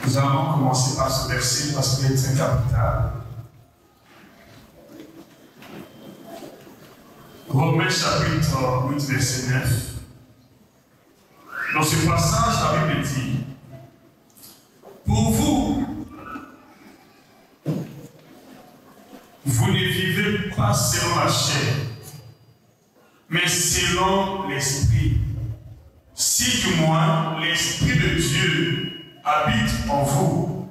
Nous allons commencer par ce verset parce qu'il est très capital. Romains chapitre 8, verset 9. Dans ce passage, la Bible dit: pour vous, vous ne vivez pas selon la chair, mais selon l'Esprit. Si du moins l'Esprit de Dieu habite en vous.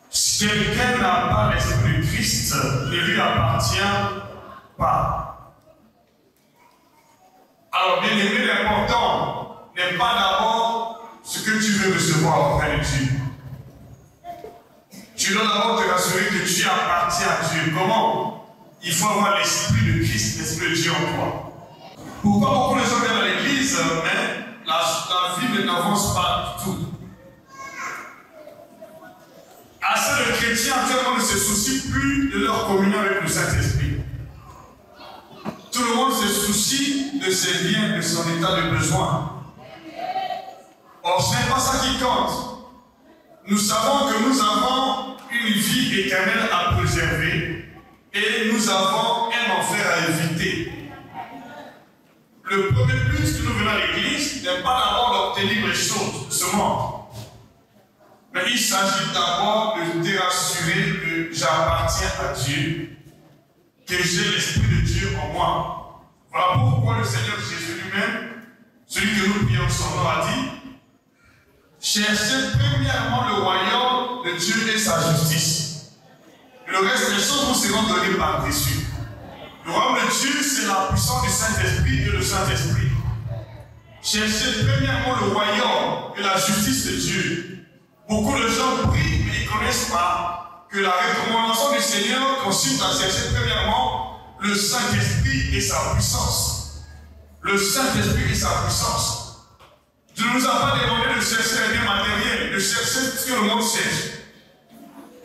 Si quelqu'un n'a pas l'Esprit de Christ, ne lui appartient pas. Alors bien aimé, l'important n'est pas d'abord ce que tu veux recevoir auprès de Dieu. Tu dois d'abord te rassurer que tu appartiens à Dieu. Comment? Il faut avoir l'Esprit de Christ, l'Esprit de Dieu en toi. Pourquoi beaucoup de gens viennent à l'église, mais la vie n'avance pas du tout? Assez de chrétiens actuellement ne se soucient plus de leur communion avec le Saint-Esprit. Tout le monde se soucie de ses liens, de son état de besoin. Or, ce n'est pas ça qui compte. Nous savons que nous avons une vie éternelle à préserver et nous avons un enfer à éviter. Le premier but que nous venons à l'église n'est pas d'abord d'obtenir les choses de ce monde. Mais il s'agit d'abord de te rassurer que j'appartiens à Dieu, que j'ai l'Esprit de Dieu en moi. Voilà pourquoi le Seigneur Jésus lui-même, celui que nous prions son nom, a dit: cherchez premièrement le royaume de Dieu et sa justice. Le reste des choses vous seront données par-dessus. Le royaume de Dieu, c'est la puissance du Saint-Esprit et le Saint-Esprit. Cherchez premièrement le royaume et la justice de Dieu. Beaucoup de gens prient, mais ils ne connaissent pas que la recommandation du Seigneur consiste à chercher premièrement le Saint-Esprit et sa puissance. Le Saint-Esprit et sa puissance. Dieu ne nous a pas demandé de chercher les biens matériels, de chercher ce que le monde cherche.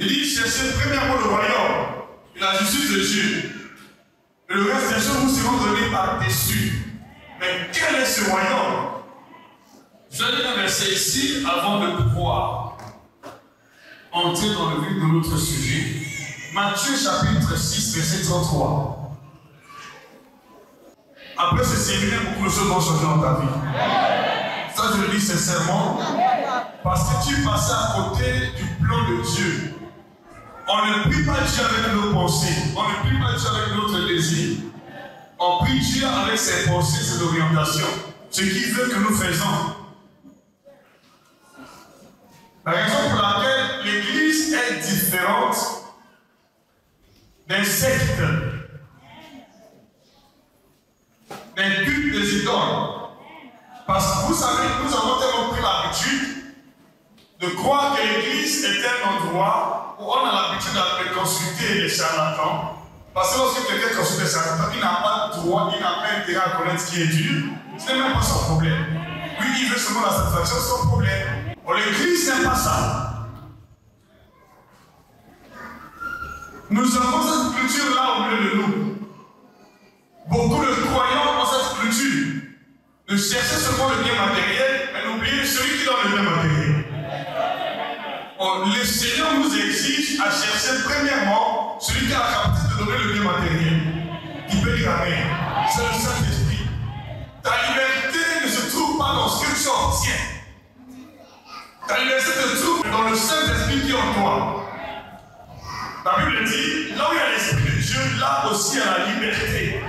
Il dit: cherchez premièrement le royaume et la justice de Dieu. Et le reste des choses vous seront données par-dessus. Mais quel est ce royaume? Je vais lire un verset ici avant de pouvoir entrer dans le vif de notre sujet. Matthieu chapitre 6, verset 33. Après ce séminaire, beaucoup de choses vont changer dans ta vie. Ça, je le dis sincèrement, parce que tu passais à côté du plan de Dieu. On ne prie pas Dieu avec nos pensées, on ne prie pas Dieu avec notre désir. On prie Dieu avec ses pensées, ses orientations, ce qu'il veut que nous faisons. La raison pour laquelle l'Église est différente d'un secte, d'un culte des idoles. Parce que vous savez, nous avons tellement pris l'habitude de croire que l'Église est un endroit où on a l'habitude de consulter les charlatans. Parce que lorsque quelqu'un consulte les charlatans, il n'a pas de droit, il n'a pas intérêt à connaître ce qui est Dieu. Ce n'est même pas son problème. Lui, il veut seulement la satisfaction de son problème. Or, l'Église n'aime pas ça. Nous avons cette culture-là au milieu de nous. Beaucoup de croyants ont cette culture de chercher seulement le bien matériel, mais d'oublier celui qui donne le bien matériel. Or, le Seigneur nous exige à chercher premièrement celui qui a la capacité de donner le bien matériel, qui peut dire Amen. C'est le Saint-Esprit. Ta liberté ne se trouve pas dans ce que tu obtiens. Ta liberté se trouve dans le Saint-Esprit qui est en toi. La Bible dit, là où il y a l'Esprit de Dieu, là aussi il y a la liberté.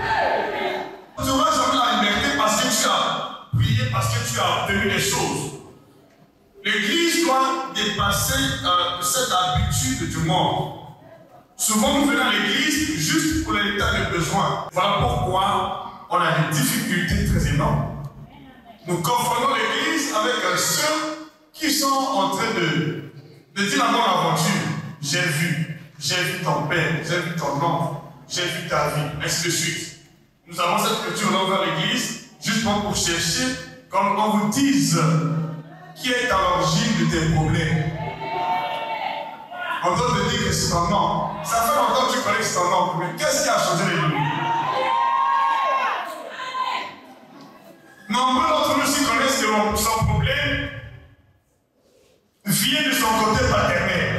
Tu n'auras jamais la liberté parce que tu as prié, parce que tu as obtenu des choses. L'Église doit dépasser cette habitude du monde. Souvent nous venons à l'Église juste pour l'état de besoin. Voilà pourquoi on a des difficultés très énormes. Nous confondons l'Église avec ceux qui sont en train de dire la bonne aventure. J'ai vu ton père, j'ai vu ton oncle, j'ai vu ta vie, ainsi de suite. Nous avons cette culture vers l'Église justement pour chercher, comme on vous dise, qui est à l'origine de tes problèmes. On doit te dire que c'est ton nom. Ça fait longtemps que tu connais que c'est ton nom, mais qu'est-ce qui a changé les noms? Nombreux d'entre nous qui connaissent que son problème vient de côté paternel.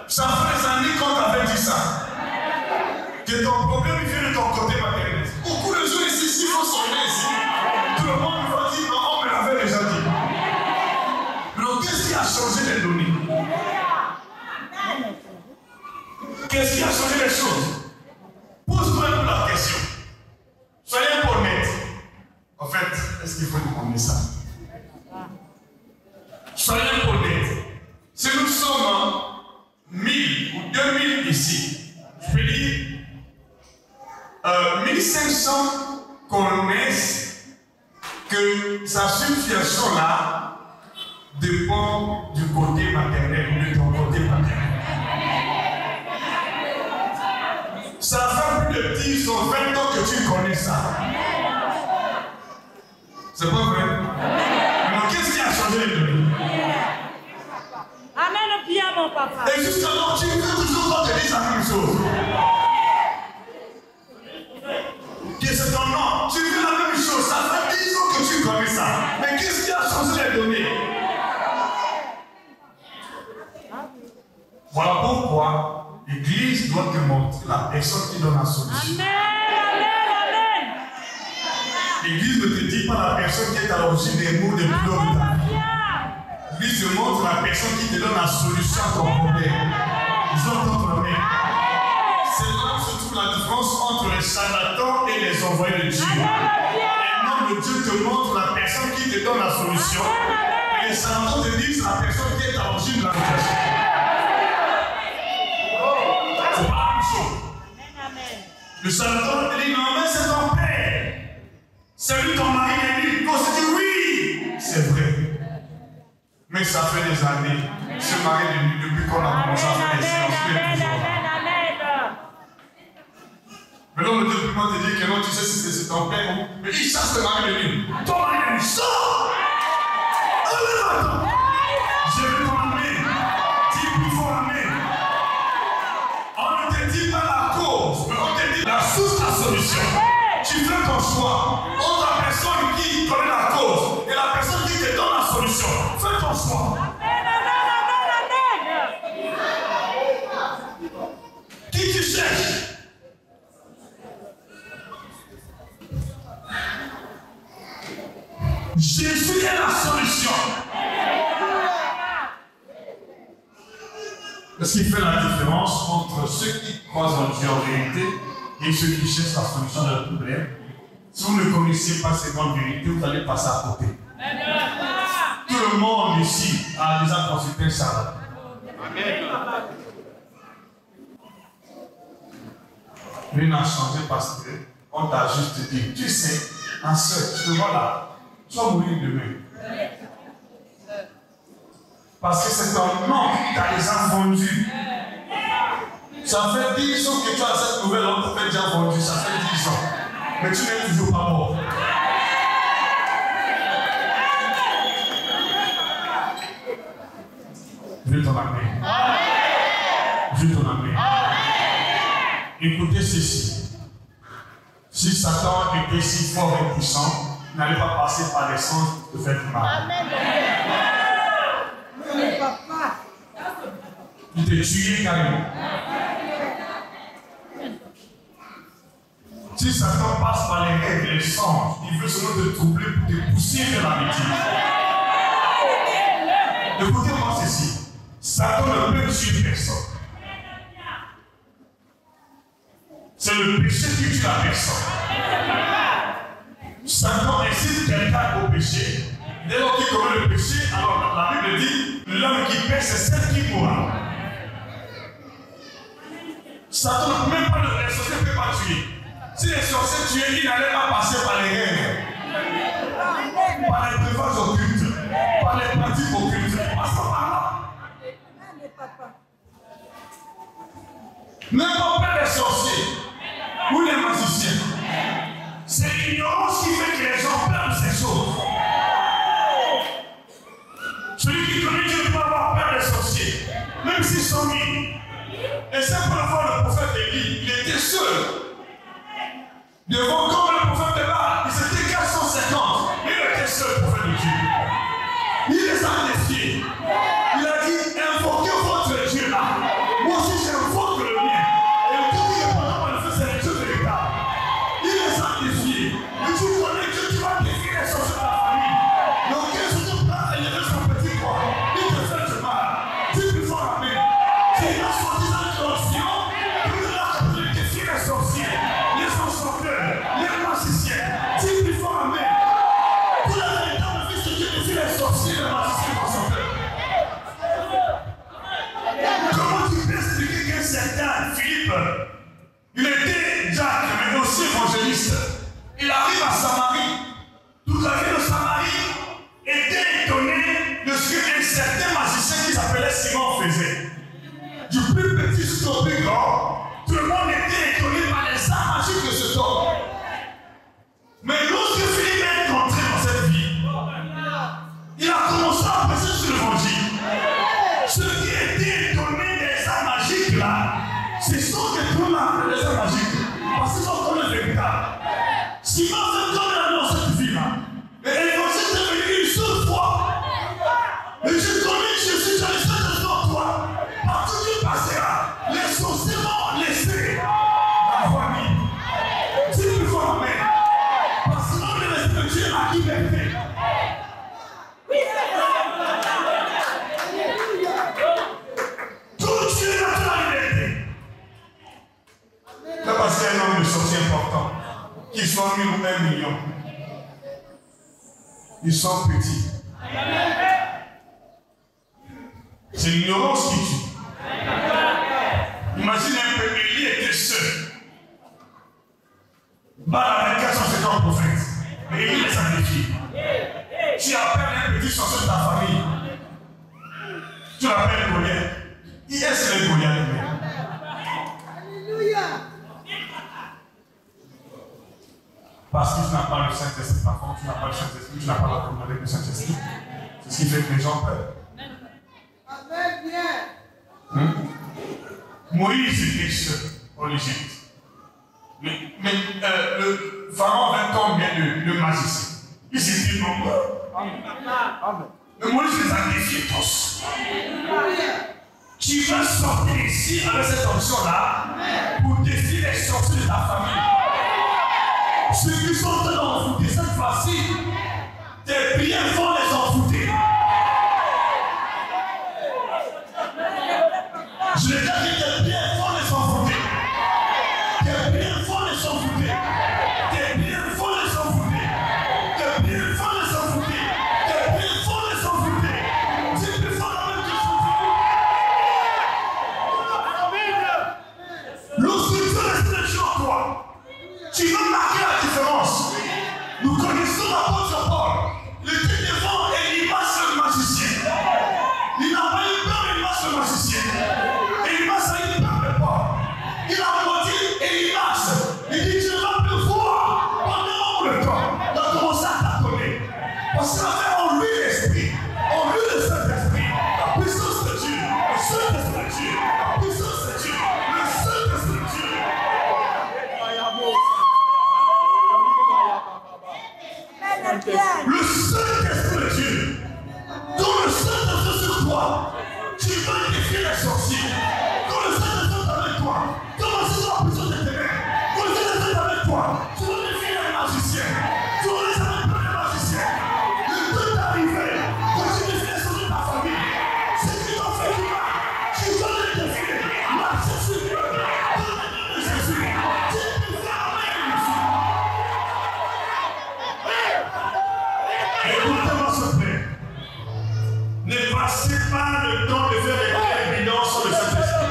Ça fait des années qu'on t'avait dit ça. Que ton problème vient de ton côté maternel. Beaucoup de gens ici, s'il faut sonner ici, tout le monde me va dire, non, on me l'avait déjà dit. Mais donc, qu'est-ce qui a changé les données? Qu'est-ce qui a changé les choses? Pose-toi un peu la question. Soyez honnête. En fait, est-ce qu'il faut demander ça? Soyez honnête. Si nous sommes 1000 ou 2000 ici, je peux dire 1500 connaissent que sa situation-là dépend du côté maternel ou de ton côté paternel. Ça fait plus de 10 ou 20 ans que tu connais ça. C'est pas vrai? Alors qu'est-ce qui a changé les données? Amen bien mon papa. Et justement, tu veux toujours qu'on te dise la même chose. Que c'est ton nom. Tu veux la même chose. Ça fait 10 ans que tu connais ça. Mais qu'est-ce qui a changé les données? Voilà pourquoi l'Église doit te montrer la personne qui donne la solution. Amen. L'Église ne te dit pas la personne qui est à l'origine des maux des douleurs de ta vie. L'Église te montre la personne qui te donne la solution à ton problème. Ils entendent la main. C'est là où se trouve la différence entre les charlatans et les envoyés de Dieu. Et non, le Dieu te montre la personne qui te donne la solution. Et les charlatans te disent la personne qui est à l'origine de la situation. C'est pas la même chose. Le charlatan te dit non, mais c'est ton père. C'est lui ton mari et lui. Quand tu dis oui, c'est vrai. Mais ça fait des années. Ce mari de lui, depuis qu'on a commencé à faire des séances, mais non, le Dieu peut te dire que non, tu sais si c'est ton père. Mais il chasse le mari de lui. Ton mari de lui, sors! Allez, j'ai vu ton amen. Dis plus fort amen. On ne te dit pas la cause, mais on te dit la source, la solution. Tu fais ton choix. Entre la personne qui connaît la cause et la personne qui te donne la solution. Fais ton choix. Qui tu cherches? Jésus est la solution. Ce qui fait la différence entre ceux qui croient en Dieu en vérité et ceux qui cherchent la solution de leur problème. Si vous ne connaissez pas cette grande vérité, vous allez passer à côté. Tout le monde ici a déjà consulté ça. Lui n'a changé parce qu'on t'a juste dit, tu sais, ma soeur, tu te vois là, tu vas mourir demain. Parce que c'est ton nom qui t'a déjà vendu. Ça fait 10 ans que tu as cette nouvelle, on t'a déjà vendu, ça fait 10 ans. Mais tu n'es toujours pas mort. Je veux ton amen. Je veux ton amen. Écoutez ceci. Si Satan était si fort et puissant, il n'allait pas passer par les sens de faire du mal. Il te tuait carrément. Si Satan passe par les rêves et les songes, il veut seulement te troubler pour te pousser vers la bêtise. Écoutez-moi ceci. Satan ne peut tuer personne. C'est le péché qui tue la personne. Satan incite quelqu'un au péché. Dès lors qu'il commet le péché, alors la Bible dit l'homme qui pêche, c'est celle qui mourra. Satan ne peut même pas les sorciers ne peut pas tuer. Si les sorciers tuaient, ils n'allaient pas passer par les rêves, par les breuvages occultes, par les pratiques occultes. Ils passent pas par là. N'importe pas les sorciers ou les magiciens. C'est l'ignorance qui fait que les gens peur de ces choses. Celui qui connaît Dieu ne peut avoir peur des sorciers, même s'ils sont mis. Et c'est pour la fois le prophète Élie, il était seul. Devant comme le prophète de là, ils étaient 450. Il était seul, le prophète de Dieu. Il les a défiés. Ils sont petits. C'est l'ignorance qui tue. Imagine un peu, Élie était seul. Baal avait 450 prophètes. Mais Élie les a défiés. Tu appelles un petit sorcier de ta famille. Tu l'appelles Goliath. Est-ce que les Goliath? Alléluia. Parce que tu n'as pas le Saint-Esprit. Par contre, tu n'as pas le Saint-Esprit, tu n'as pas la communion avec le Saint-Esprit. C'est ce qui fait que les gens peur. Amen, bien. Moïse était seul en Égypte. Mais le pharaon avait combien de magiciens? Ils étaient nombreux. Amen. Mais Moïse les a défiés tous. Tu veux sortir ici avec cette option-là pour défier les sorciers de ta famille. Ceux qui sont en train d'enfouter cette fois-ci, tes prières vont les enfouter. Je l'ai déjà dit, tes prières vont les enfouter. Tes prières vont les enfouter. Tes prières vont les enfouter. Tes prières vont les enfouter. Tes prières vont les enfouter. Tu peux faire la même chose. Lorsque tu restes en toi, tu veux marquer la différence. Nous connaissons l'apôtre Paul. Il était devant Elimas le magicien. Il n'a pas eu peur d'Elimas le magicien. Elimas a eu peur de Paul. Il a maudit Elimas. Il dit, tu ne vas plus voir pendant le temps. Il a commencé à t'attendre. Parce qu'il avait en lui l'esprit. En lui le Saint-Esprit. La puissance de Dieu. Le Saint-Esprit de Dieu. La puissance de Dieu. Le Saint-Esprit de Dieu. Le Saint-Esprit de Dieu, dans le Saint-Esprit sur toi, tu vas défier les sorciers. Quand le Saint-Esprit est avec toi, tu vas saisir la puissance des ténèbres. Quand le Saint-Esprit est avec toi, tu vas défier les magiciens. Tu vas les avec toi les magiciens. Il peut t'arriver que tu défies les sorciers de ta famille. C'est ce qui t'ont fait du mal. Tu vas les défier. Marche sur eux. Dans le nom de Jésus. Tu peux faire rien ici. Écoutez-moi s'il vous plaît. Ne passez pas le temps de faire des évidences sur le Saint-Esprit.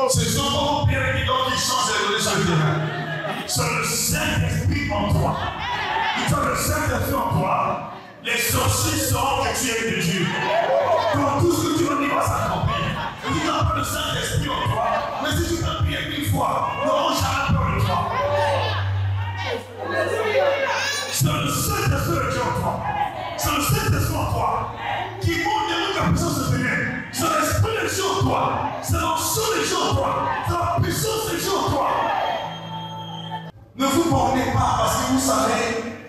Ce sont vos pères évidents qui changent les données sur le terrain. C'est le Saint-Esprit en toi. Tu as le Saint-Esprit en toi. Les sorciers sauront que tu es de Dieu. Donc tout ce que tu vas dire va s'accomplir. Tu n'as pas le Saint-Esprit en toi. Mais si tu peux prier 1000 fois, ils n'auront jamais peur de toi. C'est le Saint-Esprit de Dieu en toi. C'est le Saint-Esprit en toi qui montre de la puissance de Dieu. C'est l'Esprit de Dieu en toi. C'est l'onction de Dieu en toi. C'est la puissance de Dieu en toi. Ne vous bornez pas parce que vous savez,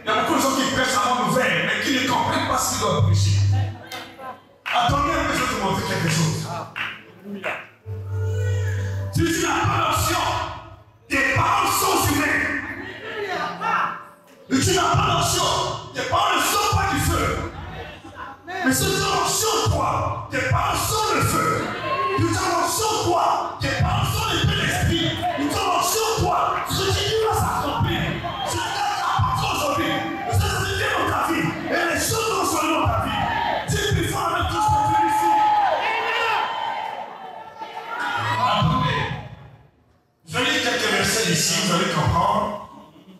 il y a beaucoup de gens qui prêchent la bonne nouvelle, mais qui ne comprennent pas ce qu'ils doivent prêcher. Attendez un peu, je vais te montrer quelque chose. Si tu n'as pas l'option, tes paroles sont humaines. Et tu n'as pas l'option, tes paroles ne sont pas du feu. Mais si tu as l'option de toi, tes paroles sont le feu. Tu as l'option de toi, tes paroles sont l'épée de l'esprit. Tu as l'option de toi, ce que tu vas s'accomplir. Ce que tu as pas aujourd'hui, ça se fait dans ta vie. Et les choses vont se dans ta vie. Tu peux faire avec tout ce que tu dis ici. Attendez, je lis quelques versets ici, vous allez comprendre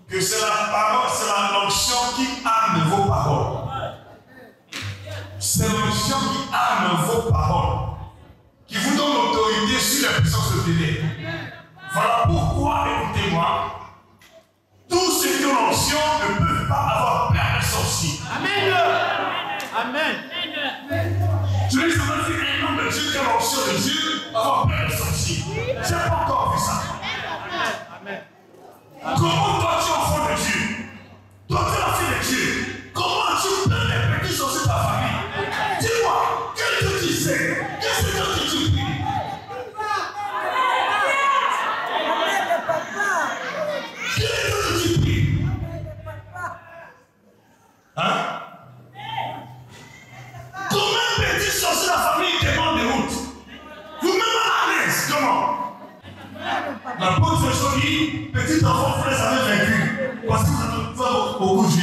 que c'est la parole, c'est la l'onction qui arme vos paroles. C'est l'onction qui arme vos paroles, qui vous donne l'autorité sur la puissance de ténèbres. Voilà pourquoi, écoutez-moi, tous ceux qui ont l'onction ne peuvent pas avoir peur des sorciers. Amen. Amen. Je vais vous dire un homme de Dieu qui a l'onction de Dieu avoir peur des sorciers. Je n'ai pas encore vu ça. Amen. Comment toi tu es enfant de Dieu? Toi tu es la fille de Dieu.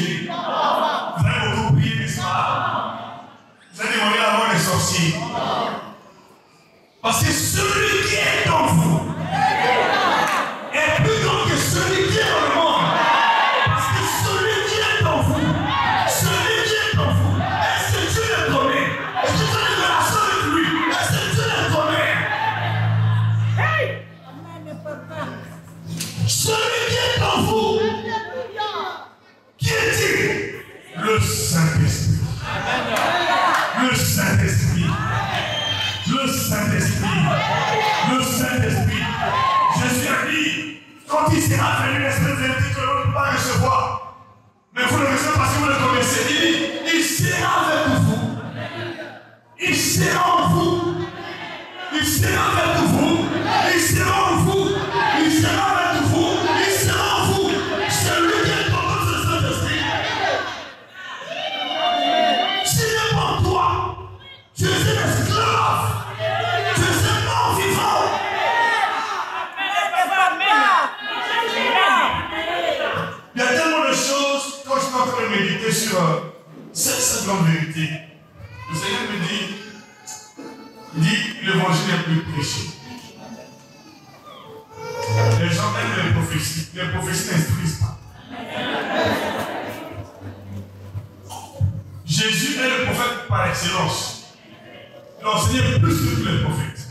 Jésus. Vous avez beaucoup prié, n'est-ce pas? Vous avez demandé la mort des sorciers. Parce que celui qui est en vous est plus grand que celui qui est dans le monde. Parce que celui qui est en vous, est-ce que Dieu le connaît? Est-ce que tu as une relation avec lui? Est-ce que Dieu le connaît? Celui qui est en vous, qui est-il? Le Saint-Esprit. Le Saint-Esprit. Le Saint-Esprit. Le Saint-Esprit. Jésus a dit, quand il sera venu, l'Esprit de vérité que l'on ne peut pas recevoir. Mais vous le recevez parce que vous le connaissez. Il dit, il sera avec vous. Il sera en vous. Il sera avec vous. Il sera en vous. Il sera avec vous. Il sera en vous. C'est lui qui est en vous, le Saint-Esprit. S'il n'est pas en toi, tu es un esclave. Tu es un non-vivant. Il y a tellement de choses, quand je suis en train de méditer sur cette grande vérité, le Seigneur me dit, l'évangile est plus prêché. Les gens aiment les prophéties n'instruisent pas. Jésus est le prophète par excellence. Il a enseigné plus que tous les prophètes.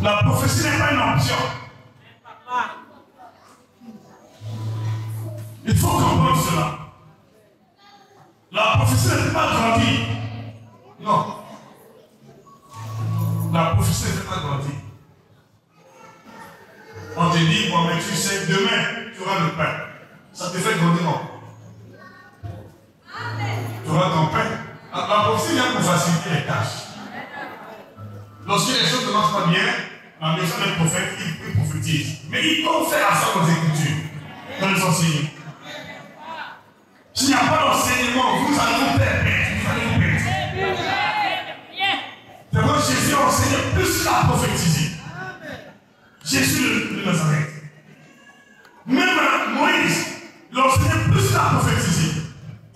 La prophétie n'est pas une option. Il faut comprendre cela. La prophétie n'est pas grandie. Non. La prophétie n'est pas grandie. On te dit, bon, mais tu sais, demain, tu auras le pain. Ça te fait grandir, non? Tu auras ton pain. La prophétie vient pour faciliter les tâches. Lorsque les choses ne marchent pas bien, la maison des prophètes, ils prophétisent. Mais ils peuvent faire ça dans les Écritures, dans les enseignements. S'il n'y a pas d'enseignement, vous allez vous perdre. Vous allez vous perdre. C'est pourquoi Jésus a enseigné plus qu'à prophétiser. Jésus de Nazareth. Même Moïse, il enseignait plus qu'à prophétiser.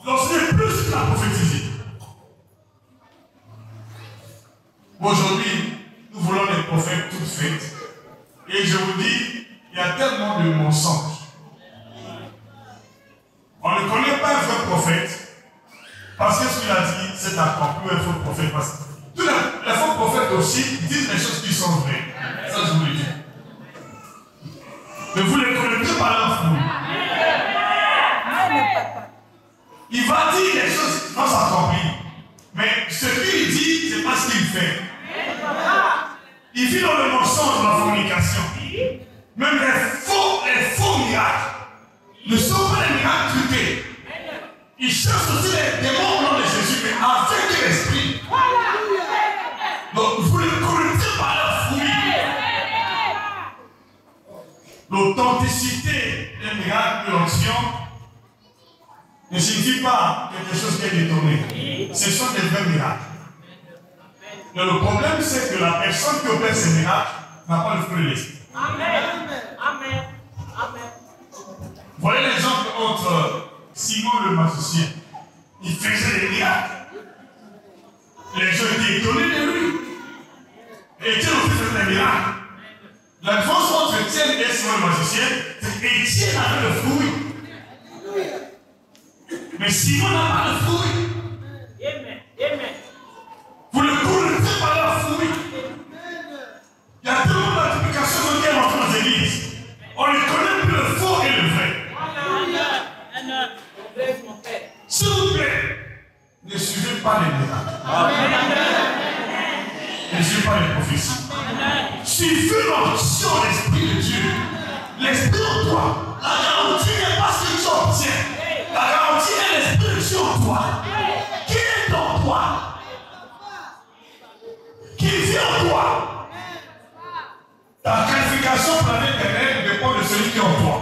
Il enseignait plus qu'à prophétiser. Aujourd'hui, nous voulons des prophètes toutes faites. Et je vous dis, il y a tellement de mensonges. On ne connaît pas un vrai prophète parce que ce qu'il a dit, c'est accompli un faux prophète. Parce que tous les faux prophètes aussi disent les choses qui sont vraies. Ça, je vous le dis. Mais vous les connaissez par leur fruit. Il va dire les choses qui vont s'accomplir. Mais ce qu'il dit, ce n'est pas ce qu'il fait. Il vit dans le mensonge, dans la fornication. Même les faux miracles ne sont pas les miracles truqués. Ils cherchent aussi les démons au nom de Jésus, mais avec l'esprit. Donc vous les connaissez par leurs fruits. L'authenticité des miracles de l'onction ne signifie pas quelque chose qui est détourné. Ce sont des vrais miracles. Mais le problème, c'est que la personne qui opère ces miracles n'a pas le fruit de l'esprit. Amen. Amen. Amen. Voyez l'exemple entre Simon le magicien. Il faisait des miracles. Les gens étaient étonnés de lui. Et Étienne aussi faisait des miracles. La différence entre Étienne et Simon le magicien, c'est qu'Étienne avait le fruit. Mais Simon n'a pas le fruit. Amen. Amen. Vous le connaissez par leur fruit. Il y a tellement de multiplications qui entrent dans les églises. On ne connaît plus le faux et le vrai. S'il vous plaît, ne suivez pas les miracles. Ne suivez pas les prophéties. Suivez l'onction de l'Esprit de Dieu. L'Esprit en toi. La garantie n'est pas ce que tu obtiens. La garantie est l'Esprit de Dieu en toi. Qui est en toi? Qui vit en toi? Ta qualification pour la vie éternelle dépend de celui qui est en toi.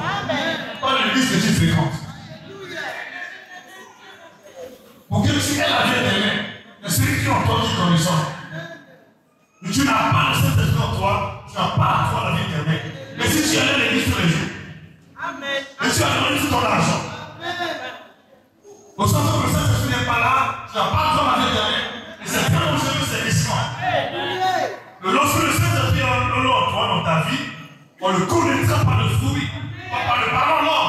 Pas de l'église que tu fréquentes. Pour que tu aies la vie éternelle, c'est celui qui est en toi qui est connaissant. Mais tu n'as pas le Saint-Esprit en toi, tu n'as pas à toi la vie éternelle. Mais si tu allais à l'église tous les jours, Amen. et tu as donné tout ton argent, au sens où le Saint-Esprit n'est pas là, tu n'as pas le temps à l'éternel. Et c'est très dangereux, c'est risquant. Lorsque le Saint-Esprit est en toi dans ta vie, on le connaîtra par le fruit, pas par le parole, non.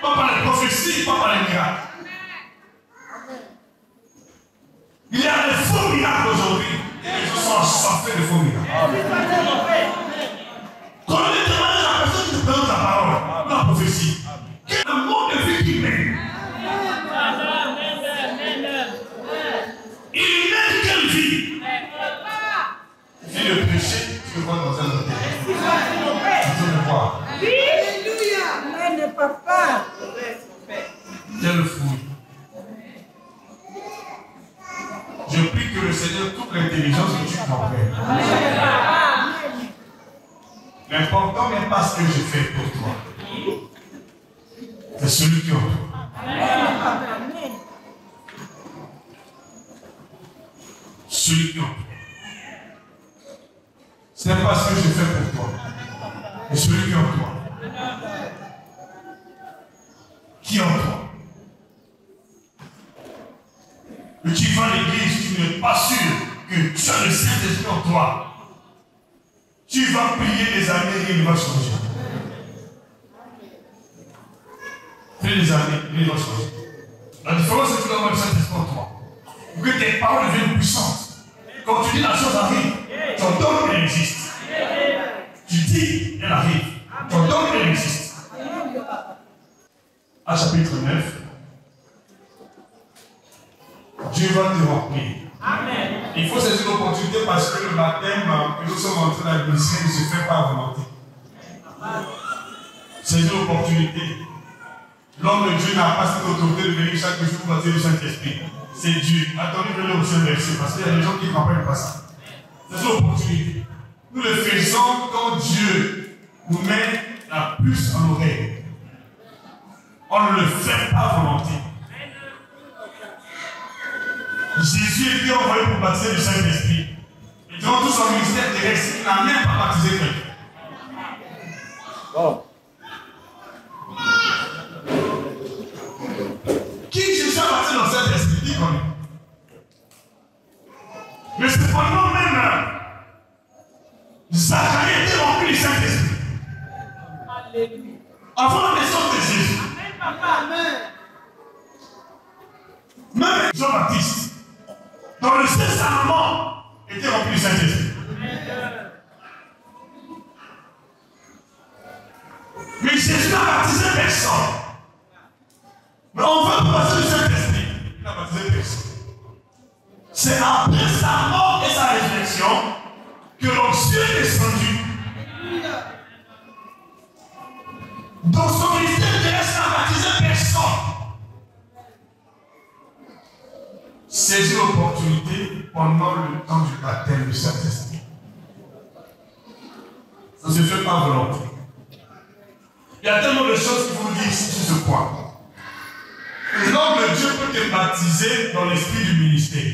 Pas par les prophéties, pas par les miracles. Il y a des faux miracles aujourd'hui. Et les gens sont assoiffés de faux miracles. Quand on est demandé à la personne qui te présente la parole, la prophétie, quel est le mode de vie qu'il mène? Il mène quelle vie? Vie de péché, tu le vois dans un hôtel. Tu peux le voir. Alléluia. Ne papa. Quel le fruit? Je prie que le Seigneur toute l'intelligence que tu comprennes. L'important n'est pas ce que je fais pour toi. C'est celui qui est en toi. Celui qui est en toi. Ce n'est pas ce que je fais pour toi. C'est celui qui est en toi. Qui est en toi? Et tu vas à l'église, tu n'es pas sûr que tu as le Saint-Esprit en toi. Tu vas prier des années et il va changer. Prie des années et il va changer. La différence c'est que tu dois avoir le Saint-Esprit en toi. Pour que tes paroles deviennent puissantes. Quand tu dis la chose arrive, tu ordonnes qu'elle existe. Tu dis, elle arrive. Tu ordonnes qu'elle existe. À chapitre 9. Dieu va te remplir. Amen. Il faut saisir l'opportunité parce que le baptême que nous sommes en train d'administrer ne se fait pas à volonté. Saisir l'opportunité. L'homme de Dieu n'a pas cette autorité de venir chaque jour pour baptiser le Saint-Esprit. C'est Dieu. Attendez de le au Saint-Verset parce qu'il y a des gens qui ne comprennent pas ça. Saisir l'opportunité. Nous le faisons quand Dieu nous met la puce en l'oreille. On ne le fait pas à volonté. Jésus était envoyé pour baptiser le Saint-Esprit. Et durant tout son ministère terrestre, il n'a même pas baptisé quelqu'un. Oh. Qui Jésus a baptisé dans le Saint-Esprit? Qui connaît? Mais cependant, même Zacharie était rempli du Saint-Esprit. Alléluia. Avant la naissance de Jésus. Amen, papa. Amen. Même Jean-Baptiste, dans le Saint-Sacrement, était rempli du Saint-Esprit. Mais Jésus n'a baptisé personne. Mais on veut baptiser le Saint-Esprit. Il n'a baptisé personne. C'est après sa mort et sa résurrection que l'onction est descendue. Dans son ministère terrestre, n'a baptisé personne. Saisis l'opportunité pendant le temps du baptême du Saint-Esprit. Ça ne se fait pas volonté. Il y a tellement de choses qu'il faut dire sur ce point. L'homme de Dieu peut te baptiser dans l'esprit du ministère.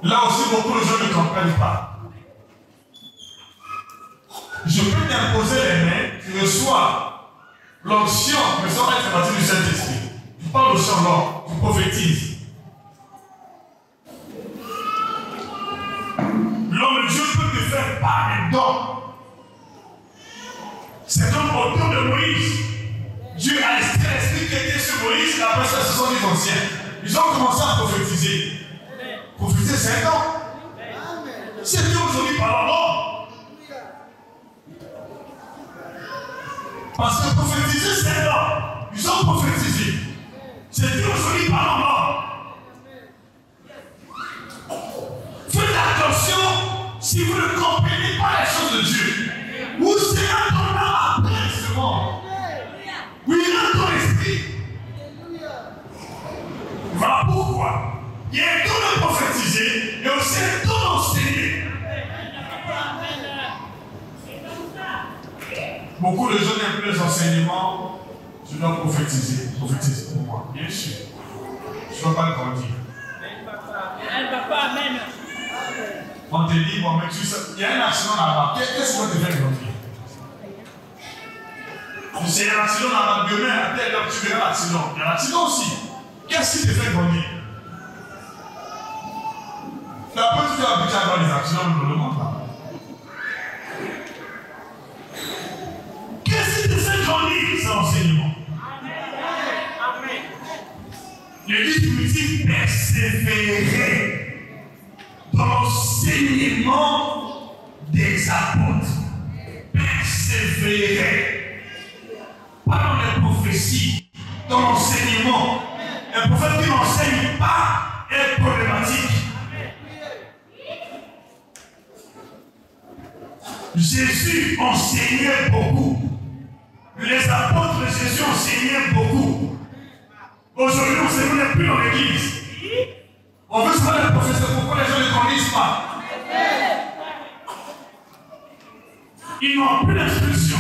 Là aussi, beaucoup de gens ne comprennent pas. Je peux t'imposer les mains, tu reçois l'onction, mais sans être baptisé du Saint-Esprit. Tu parles au chant, non, tu prophétises. L'homme de Dieu peut te faire par les dons. C'est comme au temps de Moïse. Dieu a extrait l'esprit qui était sur Moïse et après ça, ce sont les anciens. Ils ont commencé à prophétiser. Prophétiser, c'est un don. C'est Dieu aujourd'hui par l'homme. Parce que prophétiser, c'est un don. Ils ont prophétisé. C'est Dieu aujourd'hui par l'homme. Faites attention si vous ne comprenez pas les choses de Dieu. Où c'est un don après ce monde. Oui, il a ton esprit. Voilà pourquoi. Il y a un don de prophétiser et aussi un don d'enseigner. Beaucoup de gens n'aiment plus les enseignements. Je dois prophétiser. Prophétiser pour moi. Bien sûr. Je ne dois pas le grandir. Amen, papa. Amen. On te dit, bon, mais tu sais, il y a un accident là-bas. Qu'est-ce qu'on te fait grandir? C'est un accident là-bas. Demain, à telle heure, tu verras l'accident. Il y a l'accident aussi. Qu'est-ce qui te fait grandir? La petite fille habite à les accidents dans le monde là. Qu'est-ce qui te fait grandir? C'est l'enseignement. Amen. Le livre dit persévérer dans l'enseignement des apôtres. Persévérer. Pas dans les prophéties, dans l'enseignement. Un prophète qui n'enseigne pas est problématique. Jésus enseignait beaucoup. Les apôtres de Jésus enseignaient beaucoup. Aujourd'hui, on ne s'éloigne plus dans l'église. On veut savoir les professeurs, pourquoi les gens ne grandissent pas. Ils n'ont plus d'instruction.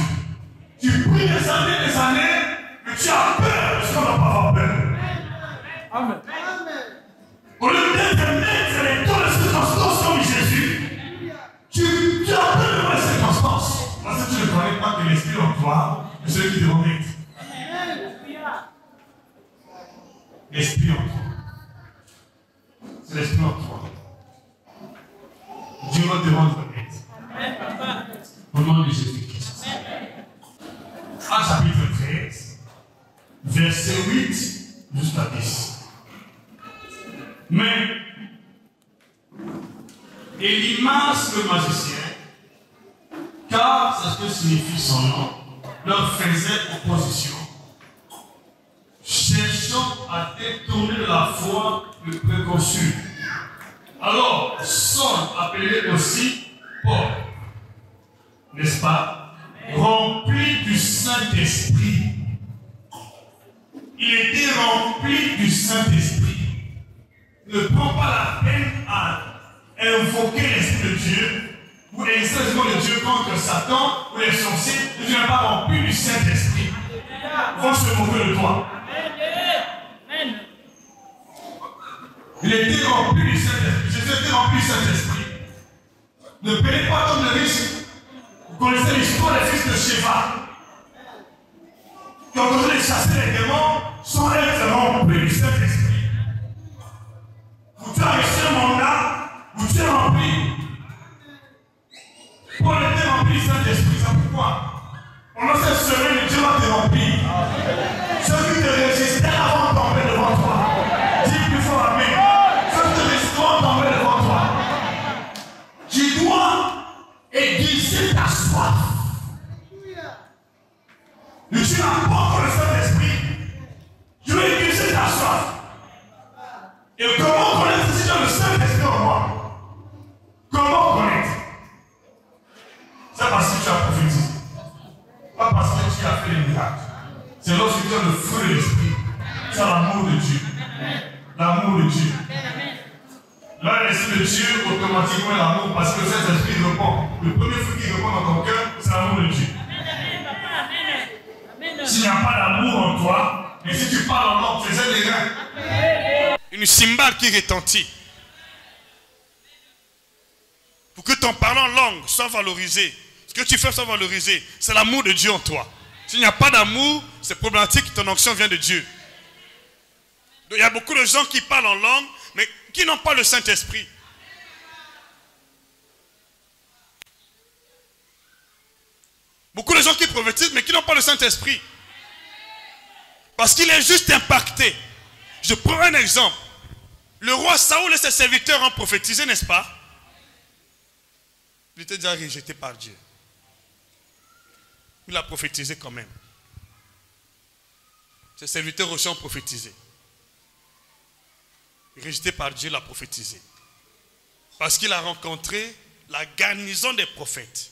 Tu pries des années, mais tu as peur de ce qu'on ne va pas avoir peur. Amen. Au lieu d'être maître et dans les circonstances comme Jésus, tu as peur de les circonstances. Parce que tu ne connais pas que l'esprit en toi est celui qui te remet. L'esprit en toi. C'est l'esprit en toi. Dieu va te rendre aide. Au nom de Jésus-Christ. Actes chapitre 13, verset 8 jusqu'à 10. Mais Elimas le magicien, car c'est ce que signifie son nom, leur faisait opposition, cherchant à détourner de la foi le préconçu. Alors, Saul, appelé aussi Paul, n'est-ce pas, rempli du Saint-Esprit. Il était rempli du Saint-Esprit. Ne prend pas la peine à invoquer l'Esprit de Dieu ou l'exercice de Dieu contre Satan ou les sorciers. Tu n'es pas rempli du Saint-Esprit. Vont se moquer de toi. Il était rempli du Saint-Esprit. Jésus était rempli du Saint-Esprit. Ne prenez pas comme le risque. Vous connaissez l'histoire des fils de Sheva. Qui ont osé les chasser les démons sans être remplis du Saint-Esprit. Vous avez reçu un mandat, vous êtes rempli. Paul était rempli du Saint-Esprit, c'est pourquoi pendant cette semaine, Dieu va te remplir. Ceux qui te résistaient avant de tomber devant toi, dis plus fort amen. Ceux qui te résistaient avant de tomber devant toi, tu dois aiguiser ta soif. Tu n'as pas encore le Saint-Esprit, tu dois aiguiser ta soif. Et comment connaître si j'ai le Saint-Esprit en moi? Comment connaître? C'est parce que tu as prophétisé. Pas parce que tu as fait les miracles. C'est lorsque tu as le feu de l'Esprit. Tu as l'amour de Dieu. L'amour de Dieu. Là, l'Esprit de Dieu, automatiquement, l'amour, parce que le Saint-Esprit répond. Le premier feu qui répond dans ton cœur, c'est l'amour de Dieu. S'il n'y a pas d'amour en toi, et si tu parles en langue, tu faisais des reins. Une cymbale qui retentit. Pour que ton parlant en langue soit valorisé, ce que tu fais soit valorisé, c'est l'amour de Dieu en toi. S'il n'y a pas d'amour, c'est problématique, ton onction vient de Dieu. Donc, il y a beaucoup de gens qui parlent en langue, mais qui n'ont pas le Saint-Esprit. Beaucoup de gens qui prophétisent, mais qui n'ont pas le Saint-Esprit. Parce qu'il est juste impacté. Je prends un exemple. Le roi Saoul et ses serviteurs ont prophétisé, n'est-ce pas? Il était déjà rejeté par Dieu. Il a prophétisé quand même. Ses serviteurs aussi ont prophétisé. Rejeté par Dieu, il a prophétisé. Parce qu'il a rencontré la garnison des prophètes.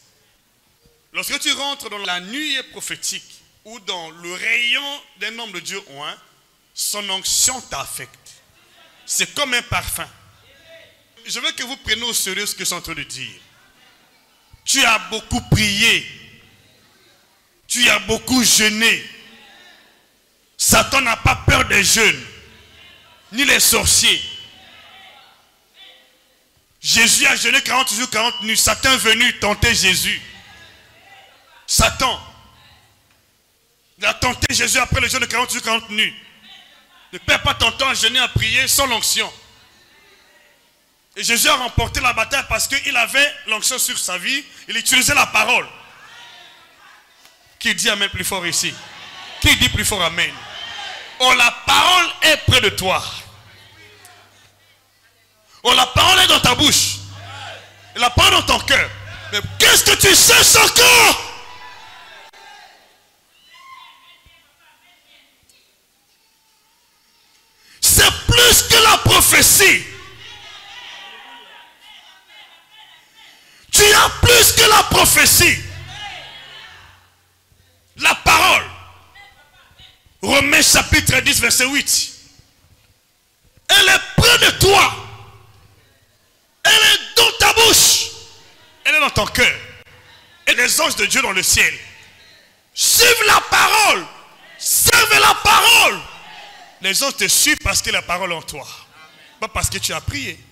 Lorsque tu rentres dans la nuée prophétique ou dans le rayon d'un homme de Dieu ou un, son onction t'affecte. C'est comme un parfum. Je veux que vous preniez au sérieux ce que je suis en train de dire. Tu as beaucoup prié. Tu as beaucoup jeûné. Satan n'a pas peur des jeûnes, ni les sorciers. Jésus a jeûné 40 jours, 40 nuits. Satan est venu tenter Jésus. Satan. Il a tenté Jésus après le jeûne de 40 jours, 40 nuits. Ne perds pas ton temps à jeûner, à prier sans l'onction. Et Jésus a remporté la bataille parce qu'il avait l'onction sur sa vie. Il utilisait la parole. Qui dit amen plus fort ici? Qui dit plus fort amen? Oh, la parole est près de toi. Oh, la parole est dans ta bouche. Et la parole dans ton cœur. Mais qu'est-ce que tu cherches encore? C'est plus que la prophétie. Tu as plus que la prophétie. La parole. Romains chapitre 10 verset 8. Elle est près de toi. Elle est dans ta bouche. Elle est dans ton cœur. Et les anges de Dieu dans le ciel. Suive la parole. Serve la parole. Les anges te suivent parce que la parole est en toi. Pas parce que tu as prié.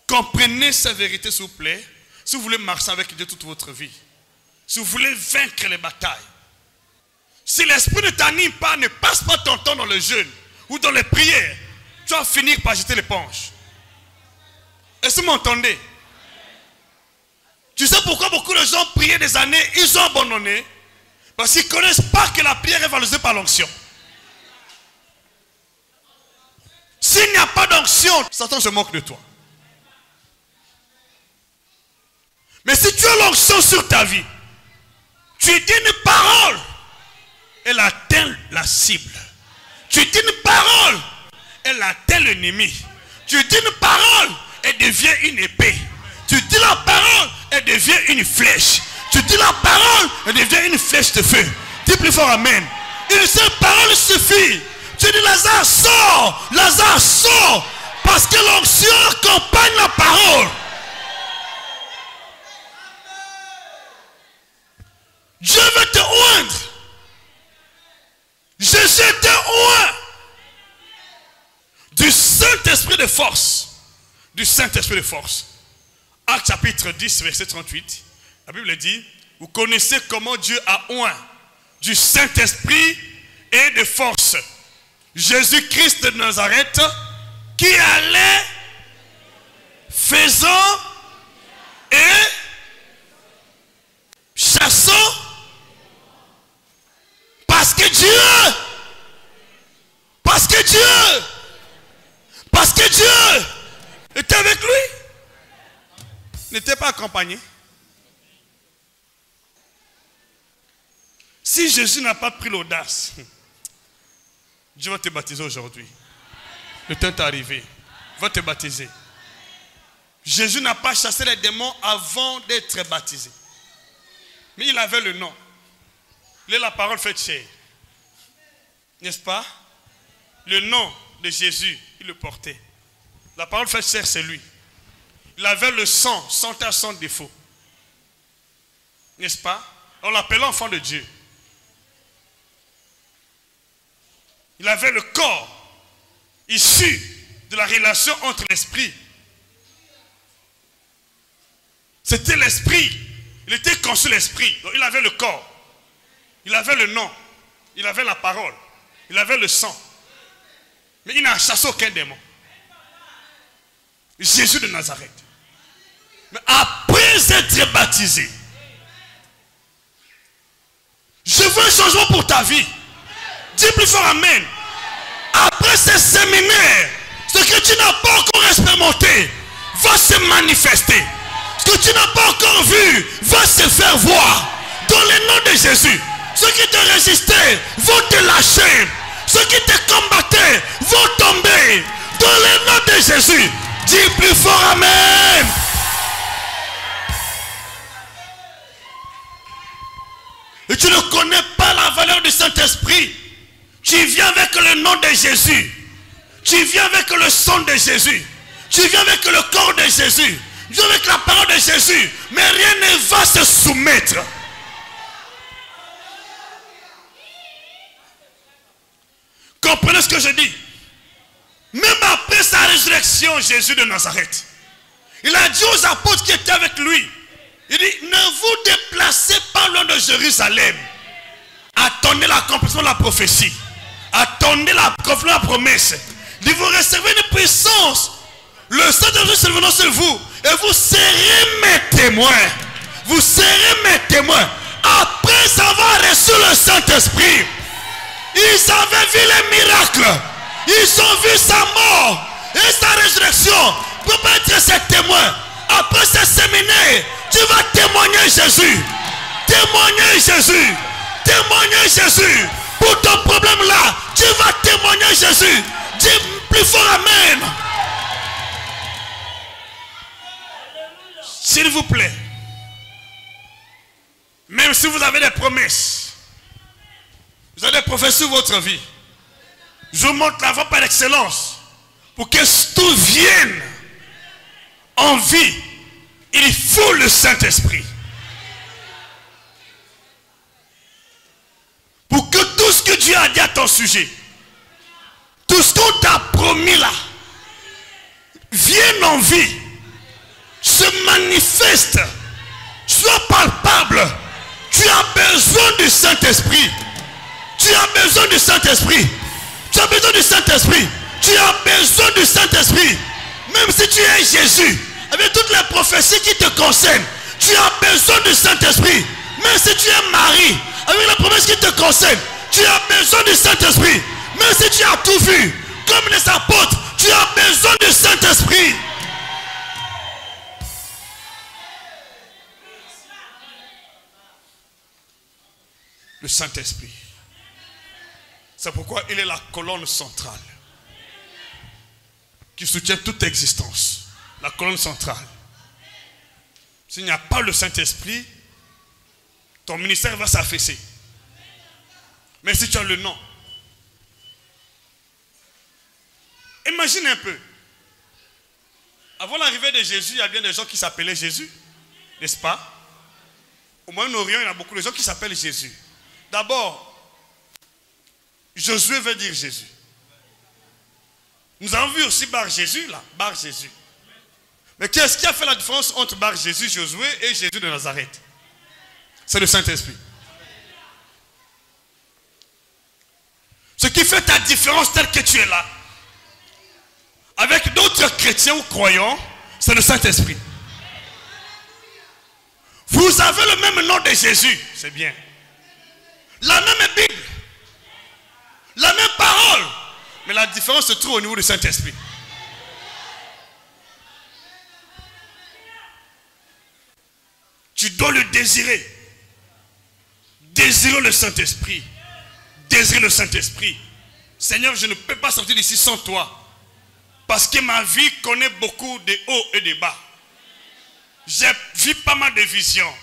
Comprenez sa vérité, s'il vous plaît. Si vous voulez marcher avec Dieu toute votre vie. Si vous voulez vaincre les batailles. Si l'esprit ne t'anime pas, ne passe pas ton temps dans le jeûne ou dans les prières, tu vas finir par jeter l'éponge. Est-ce que vous m'entendez? Tu sais pourquoi beaucoup de gens priaient des années, ils ont abandonné? Parce qu'ils ne connaissent pas que la prière est valorisée par l'onction. S'il n'y a pas d'onction, Satan se moque de toi. Mais si tu as l'onction sur ta vie, tu dis une parole, elle atteint la cible. Tu dis une parole, elle atteint l'ennemi. Tu dis une parole, elle devient une épée. Tu dis la parole, elle devient une flèche. Tu dis la parole, elle devient une flèche de feu. Dis plus fort amen. Une seule parole suffit. Tu dis Lazare, sors. Lazare, sors. Parce que l'onction accompagne la parole. Dieu veut te oindre. Jésus te oint. Du Saint-Esprit de force. Du Saint-Esprit de force. Actes chapitre 10, verset 38. La Bible dit, vous connaissez comment Dieu a oint du Saint-Esprit et de force Jésus-Christ de Nazareth, qui allait faisant et chassant, parce que Dieu était avec lui, n'était pas accompagné. Si Jésus n'a pas pris l'audace, Dieu va te baptiser aujourd'hui. Le temps est arrivé. Il va te baptiser. Jésus n'a pas chassé les démons avant d'être baptisé. Mais il avait le nom. Il est la parole faite chair. N'est-ce pas? Le nom de Jésus, il le portait. La parole faite chair, c'est lui. Il avait le sang, sans tache, sans défaut. N'est-ce pas? On l'appelait enfant de Dieu. Il avait le corps issu de la relation entre l'esprit. C'était l'esprit. Il était conçu l'esprit. Donc il avait le corps. Il avait le nom. Il avait la parole. Il avait le sang. Mais il n'a chassé aucun démon. Jésus de Nazareth. Mais après être baptisé, je veux un changement pour ta vie. Dis plus fort amen. Après ce séminaire, ce que tu n'as pas encore expérimenté va se manifester. Ce que tu n'as pas encore vu va se faire voir. Dans le nom de Jésus, ceux qui te résistaient vont te lâcher. Ceux qui te combattaient vont tomber. Dans le nom de Jésus, dis plus fort amen. Et tu ne connais pas la valeur du Saint-Esprit. Tu viens avec le nom de Jésus. Tu viens avec le sang de Jésus. Tu viens avec le corps de Jésus. Tu viens avec la parole de Jésus. Mais rien ne va se soumettre. Comprenez ce que je dis. Même après sa résurrection, Jésus de Nazareth, il a dit aux apôtres qui étaient avec lui, il dit, ne vous déplacez pas loin de Jérusalem. Attendez l'accomplissement de la prophétie. Attendez l'accomplissement de la promesse. Il dit, vous recevez une puissance. Le Saint-Esprit se revenant sur vous. Et vous serez mes témoins. Vous serez mes témoins. Après avoir reçu le Saint-Esprit, ils avaient vu les miracles. Ils ont vu sa mort et sa résurrection. Pour pas être ses témoins. Après ce séminaire, tu vas témoigner Jésus. Témoigner Jésus. Témoigner Jésus. Pour ton problème là, tu vas témoigner Jésus. Dis plus fort Amen. S'il vous plaît. Même si vous avez des promesses, vous avez des prophéties sur votre vie, je vous montre la voie par excellence. Pour que tout vienne en vie, il faut le Saint-Esprit. Pour que tout ce que Dieu a dit à ton sujet, tout ce qu'on t'a promis là, vienne en vie, se manifeste, soit palpable. Tu as besoin du Saint-Esprit. Tu as besoin du Saint-Esprit. Tu as besoin du Saint-Esprit. Tu as besoin du Saint-Esprit. Même si tu es Jésus, avec toutes les prophéties qui te concernent, tu as besoin du Saint-Esprit. Même si tu es Marie, avec les promesses qui te concernent, tu as besoin du Saint-Esprit. Même si tu as tout vu, comme les apôtres, tu as besoin du Saint-Esprit. Le Saint-Esprit. C'est pourquoi il est la colonne centrale qui soutient toute existence. La colonne centrale. S'il n'y a pas le Saint-Esprit, ton ministère va s'affaisser. Mais si tu as le nom, imagine un peu. Avant l'arrivée de Jésus, il y a bien des gens qui s'appelaient Jésus, n'est-ce pas? Au Moyen-Orient, il y a beaucoup de gens qui s'appellent Jésus. D'abord, Josué veut dire Jésus. Nous avons vu aussi Bar Jésus là, Bar Jésus. Mais qu'est-ce qui a fait la différence entre Bar Jésus, Josué et Jésus de Nazareth? C'est le Saint-Esprit. Ce qui fait ta différence telle que tu es là, avec d'autres chrétiens ou croyants, c'est le Saint-Esprit. Vous avez le même nom de Jésus, c'est bien. La même Bible, la même parole, mais la différence se trouve au niveau du Saint-Esprit. Tu dois le désirer. Désirer le Saint-Esprit. Désirer le Saint-Esprit. Seigneur, je ne peux pas sortir d'ici sans toi. Parce que ma vie connaît beaucoup de hauts et de bas. J'ai vu pas mal de visions.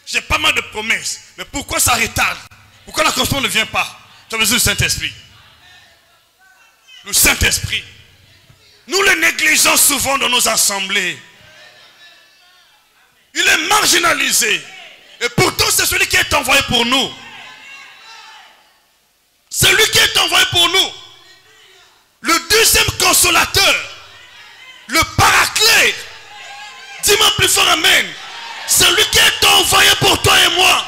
J'ai pas mal de promesses. Mais pourquoi ça retarde? Pourquoi l'accomplissement ne vient pas? Tu as besoin du Saint-Esprit. Le Saint-Esprit. Nous le négligeons souvent dans nos assemblées. Il est marginalisé. Et pourtant c'est celui qui est envoyé pour nous. C'est lui qui est envoyé pour nous. Le deuxième consolateur. Le paraclet. Dis-moi plus fort Amen. C'est lui qui est envoyé pour toi et moi.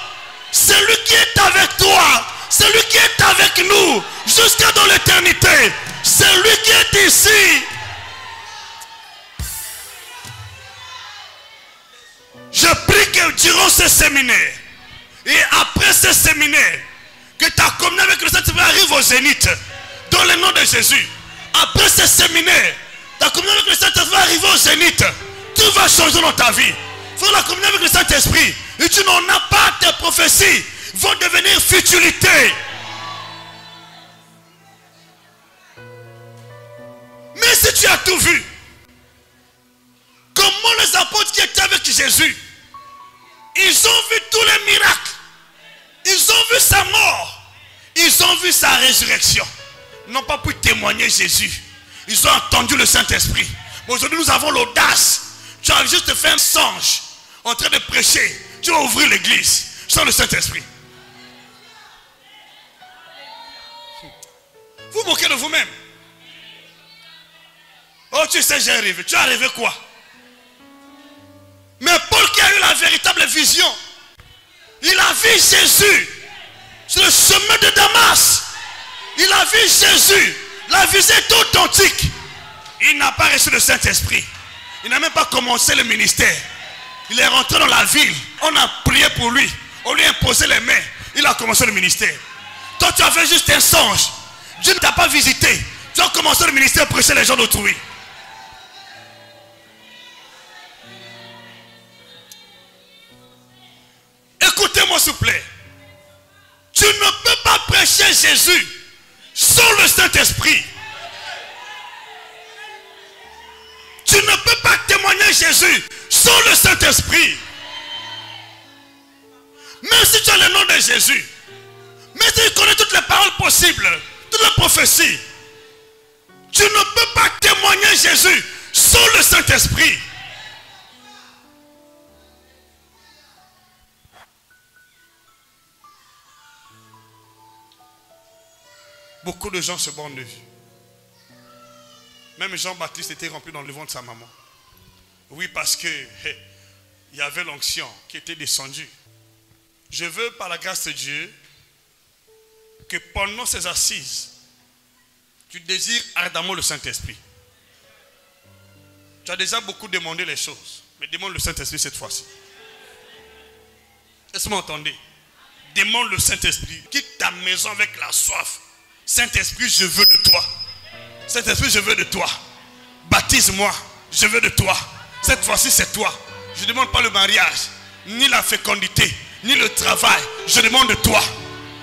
C'est lui qui est avec toi. C'est lui qui est avec nous. Jusqu'à dans l'éternité. C'est lui qui est ici. Je prie que durant ce séminaire et après ce séminaire, que ta communion avec le Saint-Esprit arrive au zénith. Dans le nom de Jésus. Après ce séminaire, ta communion avec le Saint-Esprit arrive au zénith. Tout va changer dans ta vie. Faut la communion avec le Saint-Esprit. Et tu n'en as pas, tes prophéties vont devenir futilité. Mais si tu as tout vu, comment les apôtres qui étaient avec Jésus, ils ont vu tous les miracles. Ils ont vu sa mort. Ils ont vu sa résurrection. Ils n'ont pas pu témoigner Jésus. Ils ont entendu le Saint-Esprit. Aujourd'hui, nous avons l'audace. Tu as juste fait un songe en train de prêcher. Tu vas ouvrir l'église sans le Saint-Esprit. Vous moquez de vous-même. Oh, tu sais, j'ai rêvé. Tu as rêvé quoi? Mais Paul qui a eu la véritable vision, il a vu Jésus sur le chemin de Damas. Il a vu Jésus. La visée est authentique. Il n'a pas reçu le Saint-Esprit. Il n'a même pas commencé le ministère. Il est rentré dans la ville. On a prié pour lui. On lui a imposé les mains. Il a commencé le ministère. Toi, tu as fait juste un songe. Dieu ne t'a pas visité. Tu as commencé le ministère pour prêcher les gens d'autrui. Écoutez-moi s'il vous plaît. Tu ne peux pas prêcher Jésus sans le Saint-Esprit. Tu ne peux pas témoigner Jésus sans le Saint-Esprit. Même si tu as le nom de Jésus, même si tu connais toutes les paroles possibles, toutes les prophéties, tu ne peux pas témoigner Jésus sans le Saint-Esprit. Beaucoup de gens se bornent de vue. Même Jean-Baptiste était rempli dans le ventre de sa maman. Oui, parce que il y avait l'onction qui était descendue. Je veux, par la grâce de Dieu, que pendant ces assises, tu désires ardemment le Saint-Esprit. Tu as déjà beaucoup demandé les choses, mais demande le Saint-Esprit cette fois-ci. Est-ce que vous m'entendez? Demande le Saint-Esprit. Quitte ta maison avec la soif. Saint-Esprit, je veux de toi. Saint-Esprit, je veux de toi. Baptise-moi, je veux de toi. Cette fois-ci, c'est toi. Je ne demande pas le mariage, ni la fécondité, ni le travail. Je demande de toi.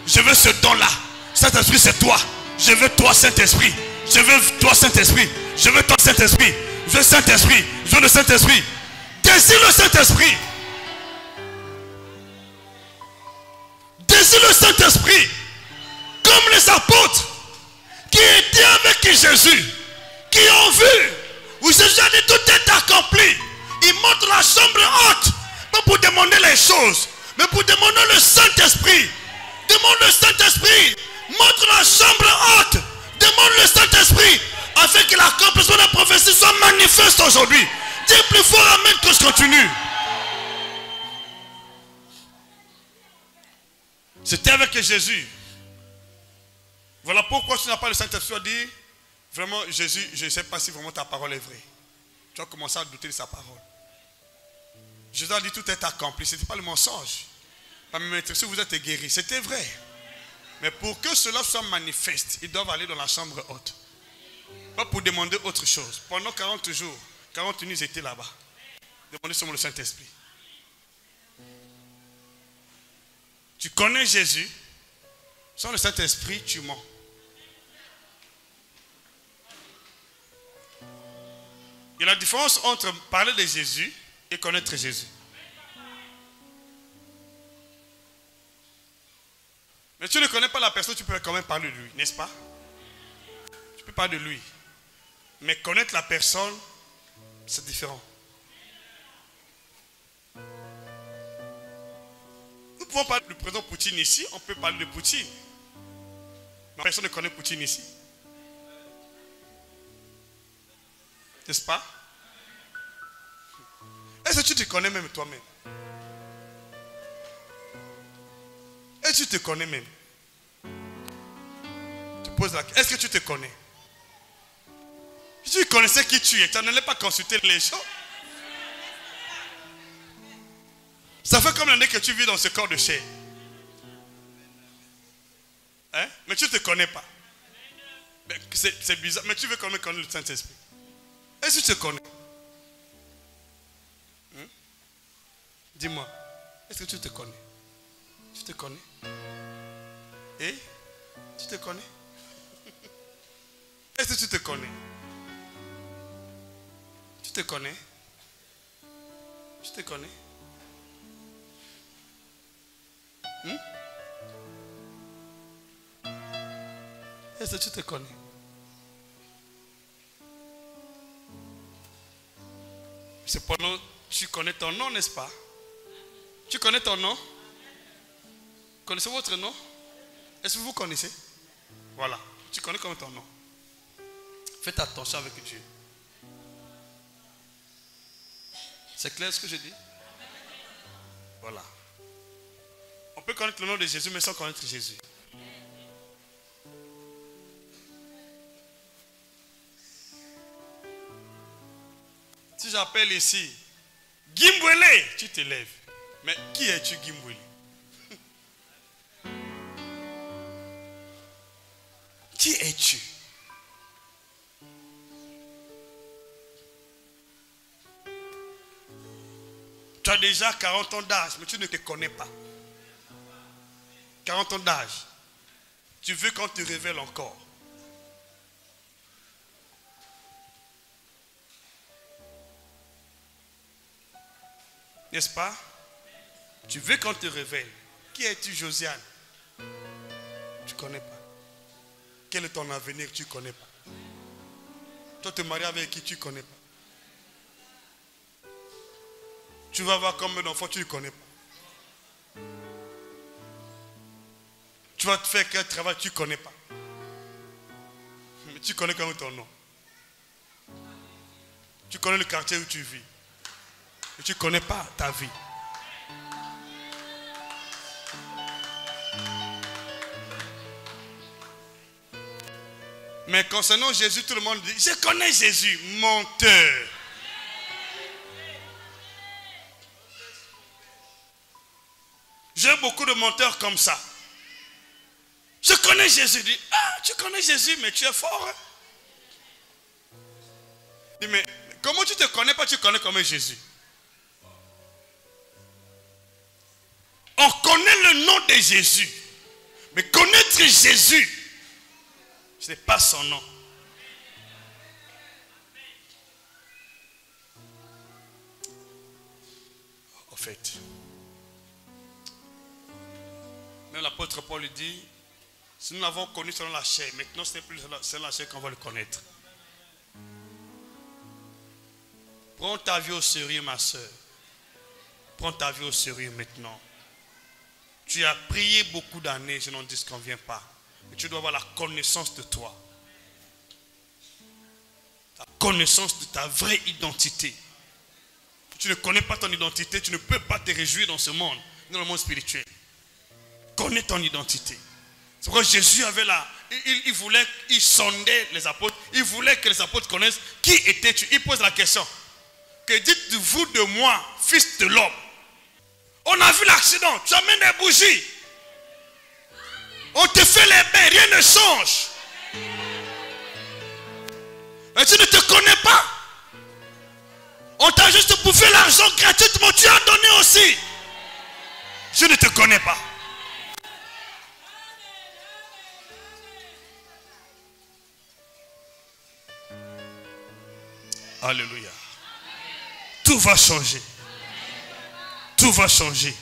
Je veux ce don-là. Saint-Esprit, c'est toi. Je veux toi, Saint-Esprit. Je veux toi, Saint-Esprit. Je veux toi, Saint-Esprit. Je veux Saint-Esprit. Je veux le Saint-Esprit. Désire le Saint-Esprit. Désire le Saint-Esprit. Comme les apôtres qui étaient avec Jésus, qui ont vu, où Jésus a dit tout est accompli. Ils montrent la chambre haute, pas pour demander les choses, mais pour demander le Saint-Esprit. Demande le Saint-Esprit, montre la chambre haute, demande le Saint-Esprit, afin que l'accomplissement de la prophétie soit manifeste aujourd'hui. Dis plus fort amen que je continue. C'était avec Jésus. Voilà pourquoi tu n'as pas le Saint-Esprit. Tu as dit, vraiment, Jésus, je ne sais pas si vraiment ta parole est vraie. Tu as commencé à douter de sa parole. Jésus a dit, tout est accompli. Ce n'était pas le mensonge. Pas même si vous êtes guéri. C'était vrai. Mais pour que cela soit manifeste, ils doivent aller dans la chambre haute. Pas pour demander autre chose. Pendant 40 jours, 40 nuits, ils étaient là-bas. Demandez seulement le Saint-Esprit. Tu connais Jésus. Sans le Saint-Esprit, tu mens. Il y a la différence entre parler de Jésus et connaître Jésus. Mais tu ne connais pas la personne, tu peux quand même parler de lui, n'est-ce pas? Tu peux parler de lui. Mais connaître la personne, c'est différent. Nous pouvons parler du président Poutine ici, on peut parler de Poutine. Mais personne ne connaît Poutine ici. N'est-ce pas? Est-ce que tu te connais même toi-même? Est-ce que tu te connais même? Tu poses la question. Est-ce que tu te connais? Si tu connaissais qui tu es, tu n'allais pas consulter les gens. Ça fait comme l'année que tu vis dans ce corps de chair. Hein? Mais tu ne te connais pas. C'est bizarre. Mais tu veux quand même connaître le Saint-Esprit. Est-ce que tu te connais? Dis-moi. Est-ce que tu te connais? Tu te connais? Et? Tu te connais? Est-ce que tu te connais? Tu te connais? Tu te connais? Est-ce que tu te connais? Cependant, tu connais ton nom, n'est-ce pas? Tu connais ton nom? Connaissez votre nom? Est-ce que vous connaissez? Voilà. Tu connais comme ton nom. Faites attention avec Dieu. C'est clair ce que je dis? Voilà. On peut connaître le nom de Jésus, mais sans connaître Jésus. Si j'appelle ici Gimbwele, tu te lèves. Mais qui es-tu, Gimbwele? Qui es-tu? Tu as déjà 40 ans d'âge, mais tu ne te connais pas. 40 ans d'âge. Tu veux qu'on te révèle encore. N'est-ce pas? Tu veux qu'on te révèle. Qui es-tu, Josiane? Tu ne connais pas. Quel est ton avenir? Tu ne connais pas. Toi, te marier avec qui? Tu ne connais pas. Tu vas avoir combien d'enfants? Tu ne connais pas. Tu vas te faire quel travail? Tu ne connais pas. Mais tu connais quand même ton nom. Tu connais le quartier où tu vis. Mais tu ne connais pas ta vie. Mais concernant Jésus, tout le monde dit, je connais Jésus, menteur. J'ai beaucoup de menteurs comme ça. Je connais Jésus. Dit, ah, tu connais Jésus, mais tu es fort. Hein? Dit, mais comment tu ne te connais pas, tu connais comme Jésus? On connaît le nom de Jésus. Mais connaître Jésus, ce n'est pas son nom. En fait, même l'apôtre Paul lui dit, si nous l'avons connu selon la chair, maintenant ce n'est plus selon la chair qu'on va le connaître. Prends ta vie au sérieux, ma soeur. Prends ta vie au sérieux maintenant. Tu as prié beaucoup d'années, je n'en dis qu'on ne vient pas. Mais tu dois avoir la connaissance de toi. La connaissance de ta vraie identité. Tu ne connais pas ton identité, tu ne peux pas te réjouir dans ce monde, dans le monde spirituel. Connais ton identité. C'est pourquoi Jésus avait là, il sondait les apôtres, il voulait que les apôtres connaissent qui étais-tu. Il pose la question, que dites-vous de moi, fils de l'homme? On a vu l'accident, tu amènes des bougies. On te fait les bains, rien ne change. Mais tu ne te connais pas. On t'a juste bouffé l'argent gratuitement, tu as donné aussi. Je ne te connais pas. Alléluia. Tout va changer. Tout va changer.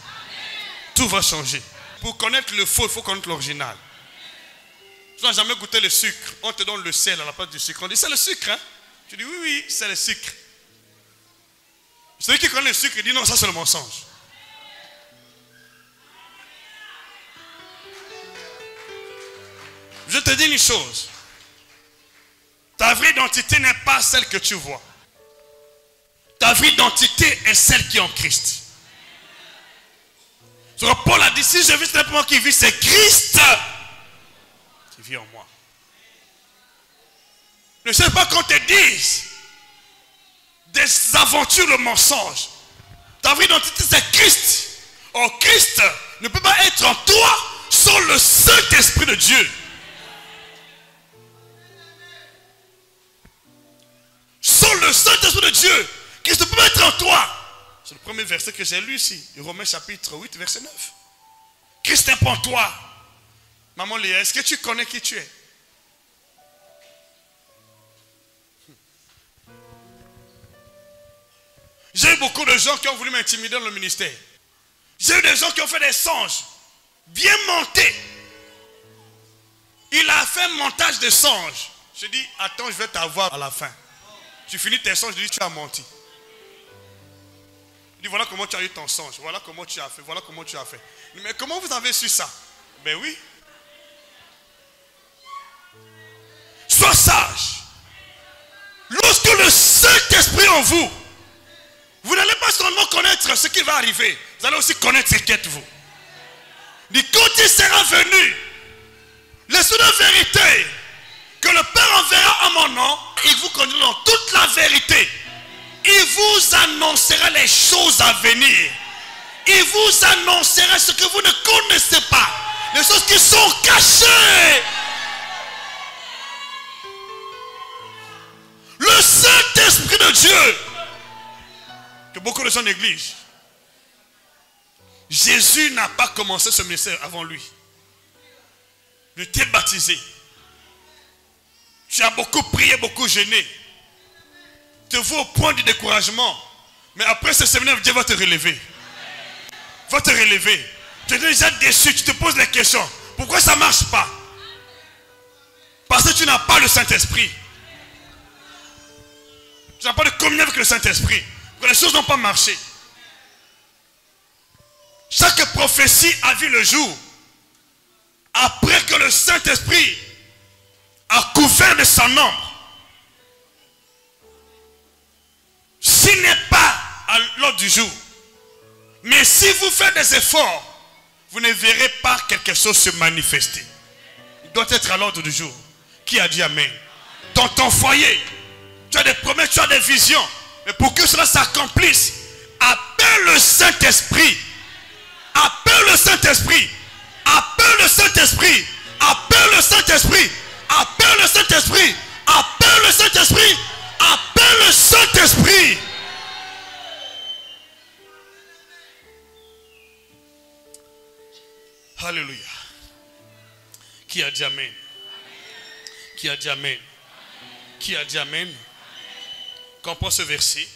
Tout va changer. Pour connaître le faux, il faut connaître l'original. Tu n'as jamais goûté le sucre. On te donne le sel à la place du sucre. On dit c'est le sucre. Hein? Tu dis oui, oui, c'est le sucre. Celui qui connaît le sucre, il dit non, ça c'est le mensonge. Je te dis une chose. Ta vraie identité n'est pas celle que tu vois. Ta vraie identité est celle qui est en Christ. Paul a dit, si je vis, ce n'est pas moi qui vis, c'est Christ qui vit en moi. Ne sais pas qu'on te dise des aventures, le mensonge. Ta vraie identité, c'est Christ. Or, Christ ne peut pas être en toi sans le Saint-Esprit de Dieu. Sans le Saint-Esprit de Dieu, Christ ne peut pas être en toi. C'est le premier verset que j'ai lu ici, Romains chapitre 8, verset 9. Christ n'est pas en toi. Maman Léa, est-ce que tu connais qui tu es? J'ai eu beaucoup de gens qui ont voulu m'intimider dans le ministère. J'ai eu des gens qui ont fait des songes, bien montés. Il a fait un montage de songes. Je dis, attends, je vais t'avoir à la fin. Tu finis tes songes, je dis, tu as menti. Il dit, voilà comment tu as eu ton songe, voilà comment tu as fait, voilà comment tu as fait. Mais comment vous avez su ça? Ben oui. Sois sage. Lorsque le Saint-Esprit en vous, vous n'allez pas connaître ce qui va arriver, vous allez aussi connaître ce qui êtes-vous. Dit quand il sera venu, l'esprit de vérité, que le Père enverra en mon nom, il vous conduira dans toute la vérité. Il vous annoncera les choses à venir. Il vous annoncera ce que vous ne connaissez pas. Les choses qui sont cachées. Le Saint-Esprit de Dieu, que beaucoup de gens négligent. Jésus n'a pas commencé ce ministère avant lui. Tu t'es baptisé. Tu as beaucoup prié, beaucoup jeûné. Tu te vois au point du découragement. Mais après ce séminaire, Dieu va te relever. Va te relever. Tu es déjà déçu, tu te poses des questions. Pourquoi ça ne marche pas? Parce que tu n'as pas le Saint-Esprit. Tu n'as pas de communion avec le Saint-Esprit. Les choses n'ont pas marché. Chaque prophétie a vu le jour après que le Saint-Esprit a couvert de son ombre. S'il n'est pas à l'ordre du jour, mais si vous faites des efforts, vous ne verrez pas quelque chose se manifester. Il doit être à l'ordre du jour. Qui a dit Amen? Dans ton foyer, tu as des promesses, tu as des visions. Mais pour que cela s'accomplisse, appelle le Saint-Esprit. Appelle le Saint-Esprit. Appelle le Saint-Esprit. Appelle le Saint-Esprit. Appelle le Saint-Esprit. Appelle le Saint-Esprit. Appelle le Saint-Esprit. Alléluia. Qui a dit Amen? Qui a dit Amen? Qui a dit Amen? Comprends ce verset.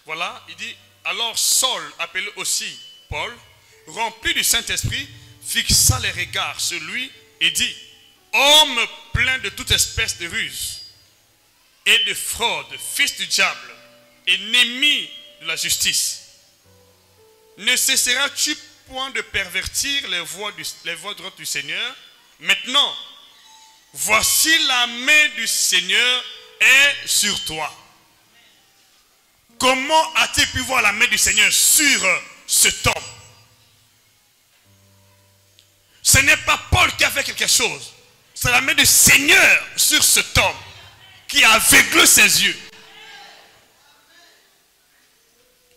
Voilà, il dit, alors Saul, appelé aussi Paul, rempli du Saint-Esprit, fixa les regards sur lui et dit, homme plein de toute espèce de ruse et de fraude, fils du diable, ennemi de la justice, ne cesseras-tu point de pervertir les voies droites du Seigneur? Maintenant, voici la main du Seigneur est sur toi. Comment as-tu pu voir la main du Seigneur sur cet homme? Ce n'est pas Paul qui a fait quelque chose. C'est la main du Seigneur sur cet homme qui a aveuglé ses yeux.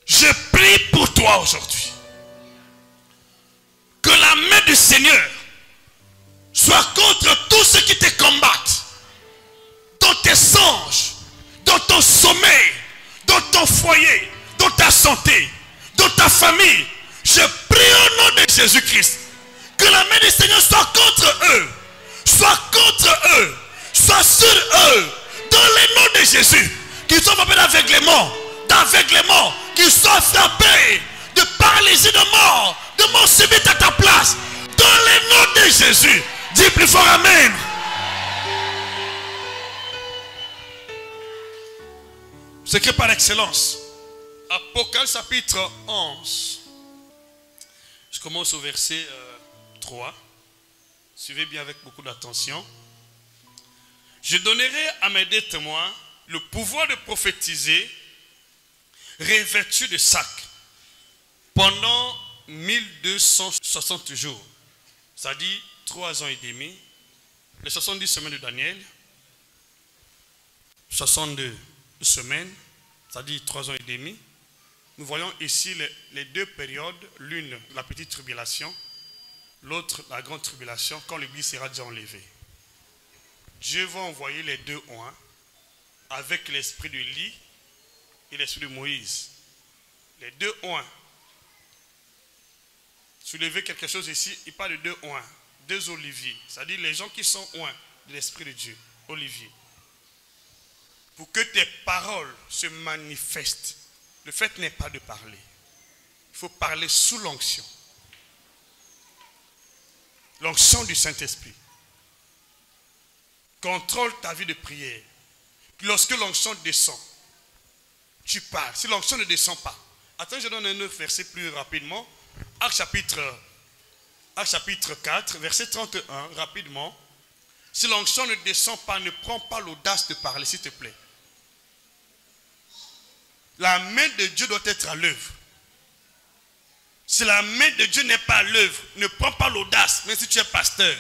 Je prie pour toi aujourd'hui. Que la main du Seigneur soit contre tous ceux qui te combattent. Dans tes songes, dans ton sommeil, dans ton foyer, dans ta santé, dans ta famille. Je prie au nom de Jésus-Christ. Que la main du Seigneur soit contre eux. Soit contre eux. Soit sur eux. Dans le nom de Jésus. Qu'ils soient frappés d'aveuglement. Qu'ils soient frappés de paralysie de mort subite à ta place. Dans le nom de Jésus. Dis plus fort Amen. Secret par excellence. Apocalypse chapitre 11. Je commence au verset 3. Suivez bien avec beaucoup d'attention. Je donnerai à mes deux témoins le pouvoir de prophétiser revêtus de sac pendant 1260 jours. Ça dit 3 ans et demi. Les 70 semaines de Daniel. 62 semaines. Ça dit 3 ans et demi. Nous voyons ici les deux périodes. L'une, la petite tribulation. L'autre, la grande tribulation, quand l'église sera déjà enlevée. Dieu va envoyer les deux en un, avec l'esprit de Lie et l'esprit de Moïse. Les deux en un. Soulevez quelque chose ici, il parle de deux en un. Deux oliviers. C'est-à-dire les gens qui sont en un de l'esprit de Dieu. Olivier. Pour que tes paroles se manifestent, le fait n'est pas de parler. Il faut parler sous l'onction. L'onction du Saint-Esprit. Contrôle ta vie de prière. Lorsque l'onction descend, tu parles. Si l'onction ne descend pas. Attends, je donne un autre verset plus rapidement. Actes chapitre 4, verset 31, rapidement. Si l'onction ne descend pas, ne prends pas l'audace de parler, s'il te plaît. La main de Dieu doit être à l'œuvre. Si la main de Dieu n'est pas à l'œuvre, ne prends pas l'audace, même si tu es pasteur,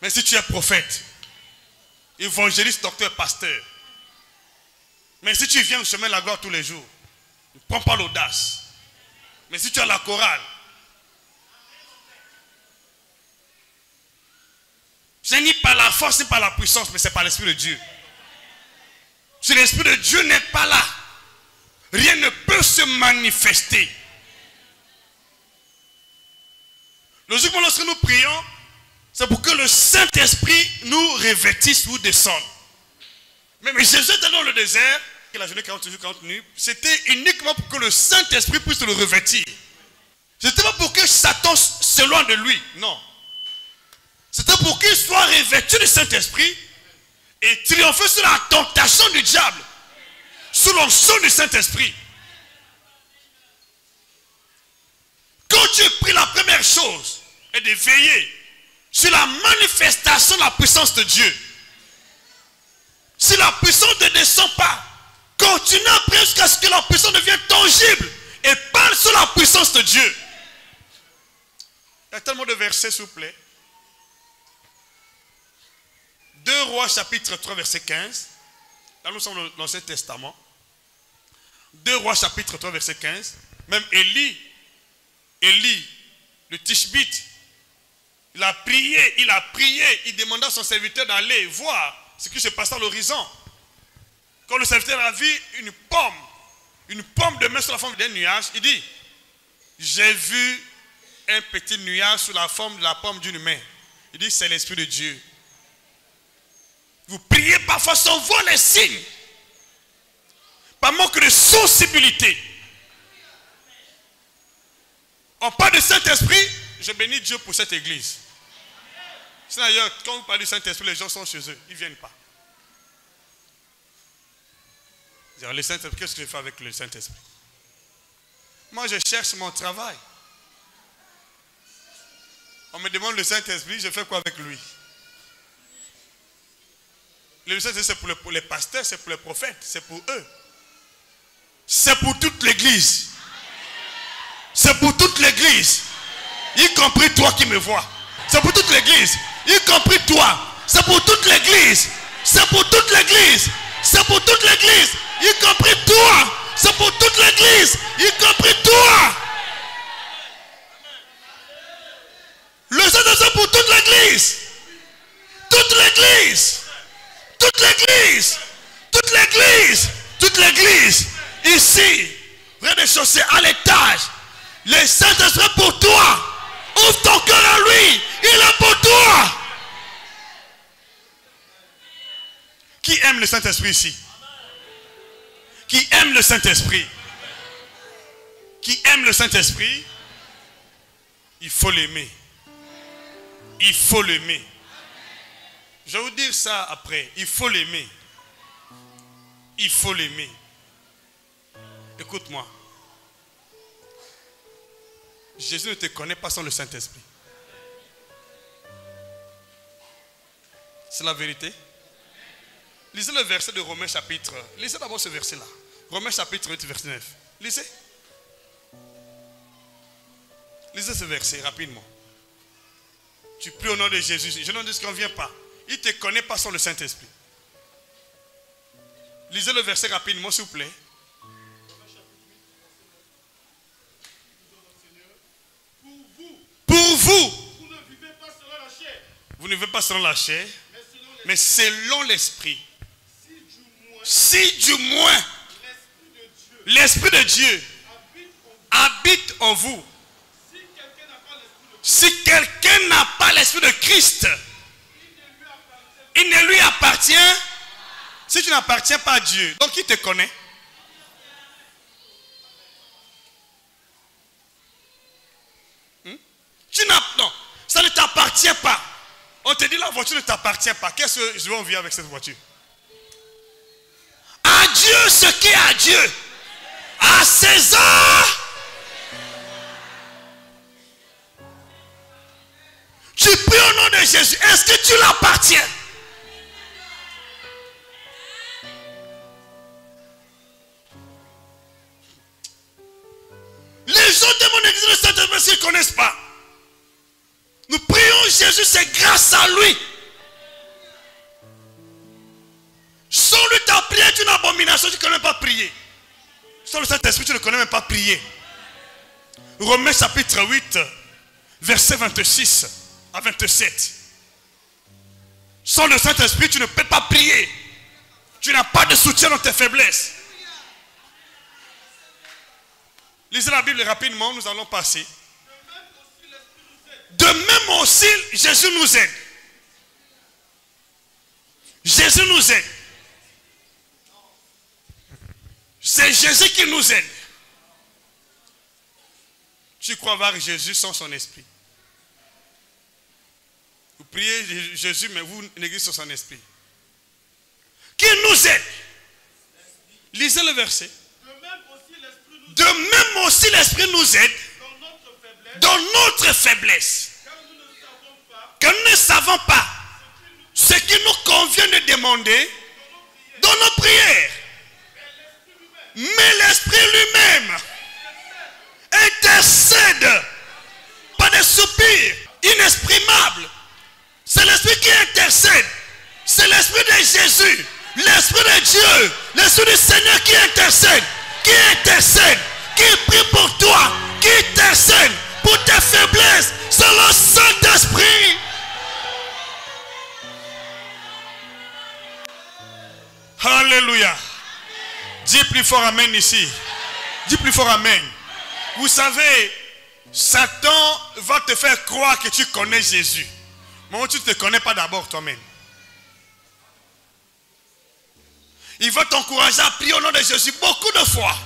même si tu es prophète, évangéliste, docteur, pasteur. Mais si tu viens au chemin de la gloire tous les jours, ne prends pas l'audace. Mais si tu as la chorale, ce n'est ni par la force, ni par la puissance, mais c'est par l'Esprit de Dieu. Si l'Esprit de Dieu n'est pas là, rien ne peut se manifester. Logiquement, lorsque nous prions, c'est pour que le Saint-Esprit nous revêtisse ou descende. Mais Jésus était dans le désert, et la journée 40 jours, 40 nuits, c'était uniquement pour que le Saint-Esprit puisse le revêtir. C'était pas pour que Satan s'éloigne de lui, non. C'était pour qu'il soit revêtu du Saint-Esprit et triompher sur la tentation du diable, sous l'onction du Saint-Esprit. Quand tu pries, la première chose est de veiller sur la manifestation de la puissance de Dieu. Si la puissance ne descend pas, continue à prier jusqu'à ce que la puissance devienne tangible et parle sur la puissance de Dieu. Il y a tellement de versets, s'il vous plaît. 2 Rois chapitre 3 verset 15. Là nous sommes dans l'Ancien Testament. 2 Rois chapitre 3 verset 15. Même Élie, le Tishbite, il a prié, il demanda à son serviteur d'aller voir ce qui se passe à l'horizon. Quand le serviteur a vu une pomme de main sur la forme d'un nuage, il dit, j'ai vu un petit nuage sous la forme de la pomme d'une main. Il dit, c'est l'Esprit de Dieu. Vous priez parfois sans voir les signes, par manque de sensibilité. On parle du Saint-Esprit, je bénis Dieu pour cette église. Sinon d'ailleurs, quand vous parlez du Saint-Esprit, les gens sont chez eux, ils ne viennent pas. Le Saint-Esprit, qu'est-ce que je fais avec le Saint-Esprit? Moi, je cherche mon travail. On me demande le Saint-Esprit, je fais quoi avec lui? Le Saint-Esprit, c'est pour les pasteurs, c'est pour les prophètes, c'est pour eux. C'est pour toute l'église. C'est pour toute l'église. Y compris toi qui me vois. C'est pour toute l'église. Y compris toi. C'est pour toute l'église. C'est pour toute l'église. C'est pour toute l'église. Y compris toi. C'est pour toute l'église. Y compris toi. Le Saint-Esprit, c'est pour toute l'église. Toute l'église. Toute l'église. Toute l'église. Toute l'église. Ici. Rez-de-chaussée, à l'étage. Le Saint-Esprit pour toi. Ouvre ton cœur à lui. Il est pour toi. Qui aime le Saint-Esprit ici? Qui aime le Saint-Esprit? Qui aime le Saint-Esprit? Il faut l'aimer. Il faut l'aimer. Je vais vous dire ça après. Il faut l'aimer. Il faut l'aimer. Écoute-moi. Jésus ne te connaît pas sans le Saint-Esprit. C'est la vérité. Lisez le verset de Romains chapitre. Lisez d'abord ce verset-là. Romains chapitre 8, verset 9. Lisez. Lisez ce verset rapidement. Tu pries au nom de Jésus. Je ne dis qu'on ne vient pas. Il ne te connaît pas sans le Saint-Esprit. Lisez le verset rapidement, s'il vous plaît. Pour vous, vous ne vivez pas selon la chair. Vous ne vivez pas selon la chair, mais selon l'esprit. Si du moins l'Esprit de Dieu habite en vous. Si quelqu'un n'a pas l'Esprit de Christ, il ne lui appartient. Si tu n'appartiens pas à Dieu, donc qui te connaît? Non, ça ne t'appartient pas. On te dit la voiture ne t'appartient pas. Qu'est-ce que je vais en vivre avec cette voiture? À Dieu ce qui est à Dieu. À César. Tu pries au nom de Jésus. Est-ce que tu l'appartiens? Les gens de mon église ne parce qu'ils ne connaissent pas. Nous prions Jésus, c'est grâce à lui. Sans lui, ta prière est une abomination, tu ne connais pas prier. Sans le Saint-Esprit, tu ne connais même pas prier. Romains chapitre 8, verset 26 à 27. Sans le Saint-Esprit, tu ne peux pas prier. Tu n'as pas de soutien dans tes faiblesses. Lisez la Bible rapidement, nous allons passer. De même aussi, Jésus nous aide. Jésus nous aide. C'est Jésus qui nous aide. Tu crois voir Jésus sans son esprit. Vous priez Jésus, mais vous négligez sur son esprit. Qui nous aide? Lisez le verset. De même aussi l'esprit nous aide dans notre faiblesse. Car nous ne savons pas ce qui nous convient de demander dans nos prières. Mais l'esprit lui-même intercède par des soupirs inexprimables. C'est l'esprit qui intercède. C'est l'esprit de Jésus, l'esprit de Dieu, l'esprit du Seigneur qui intercède, qui prie pour toi, qui intercède pour tes faiblesses. C'est le Saint-Esprit. Alléluia. Dis plus fort amen ici. Dis plus fort amen. Vous savez, Satan va te faire croire que tu connais Jésus. Mais tu ne te connais pas d'abord toi-même. Il va t'encourager à prier au nom de Jésus beaucoup de fois.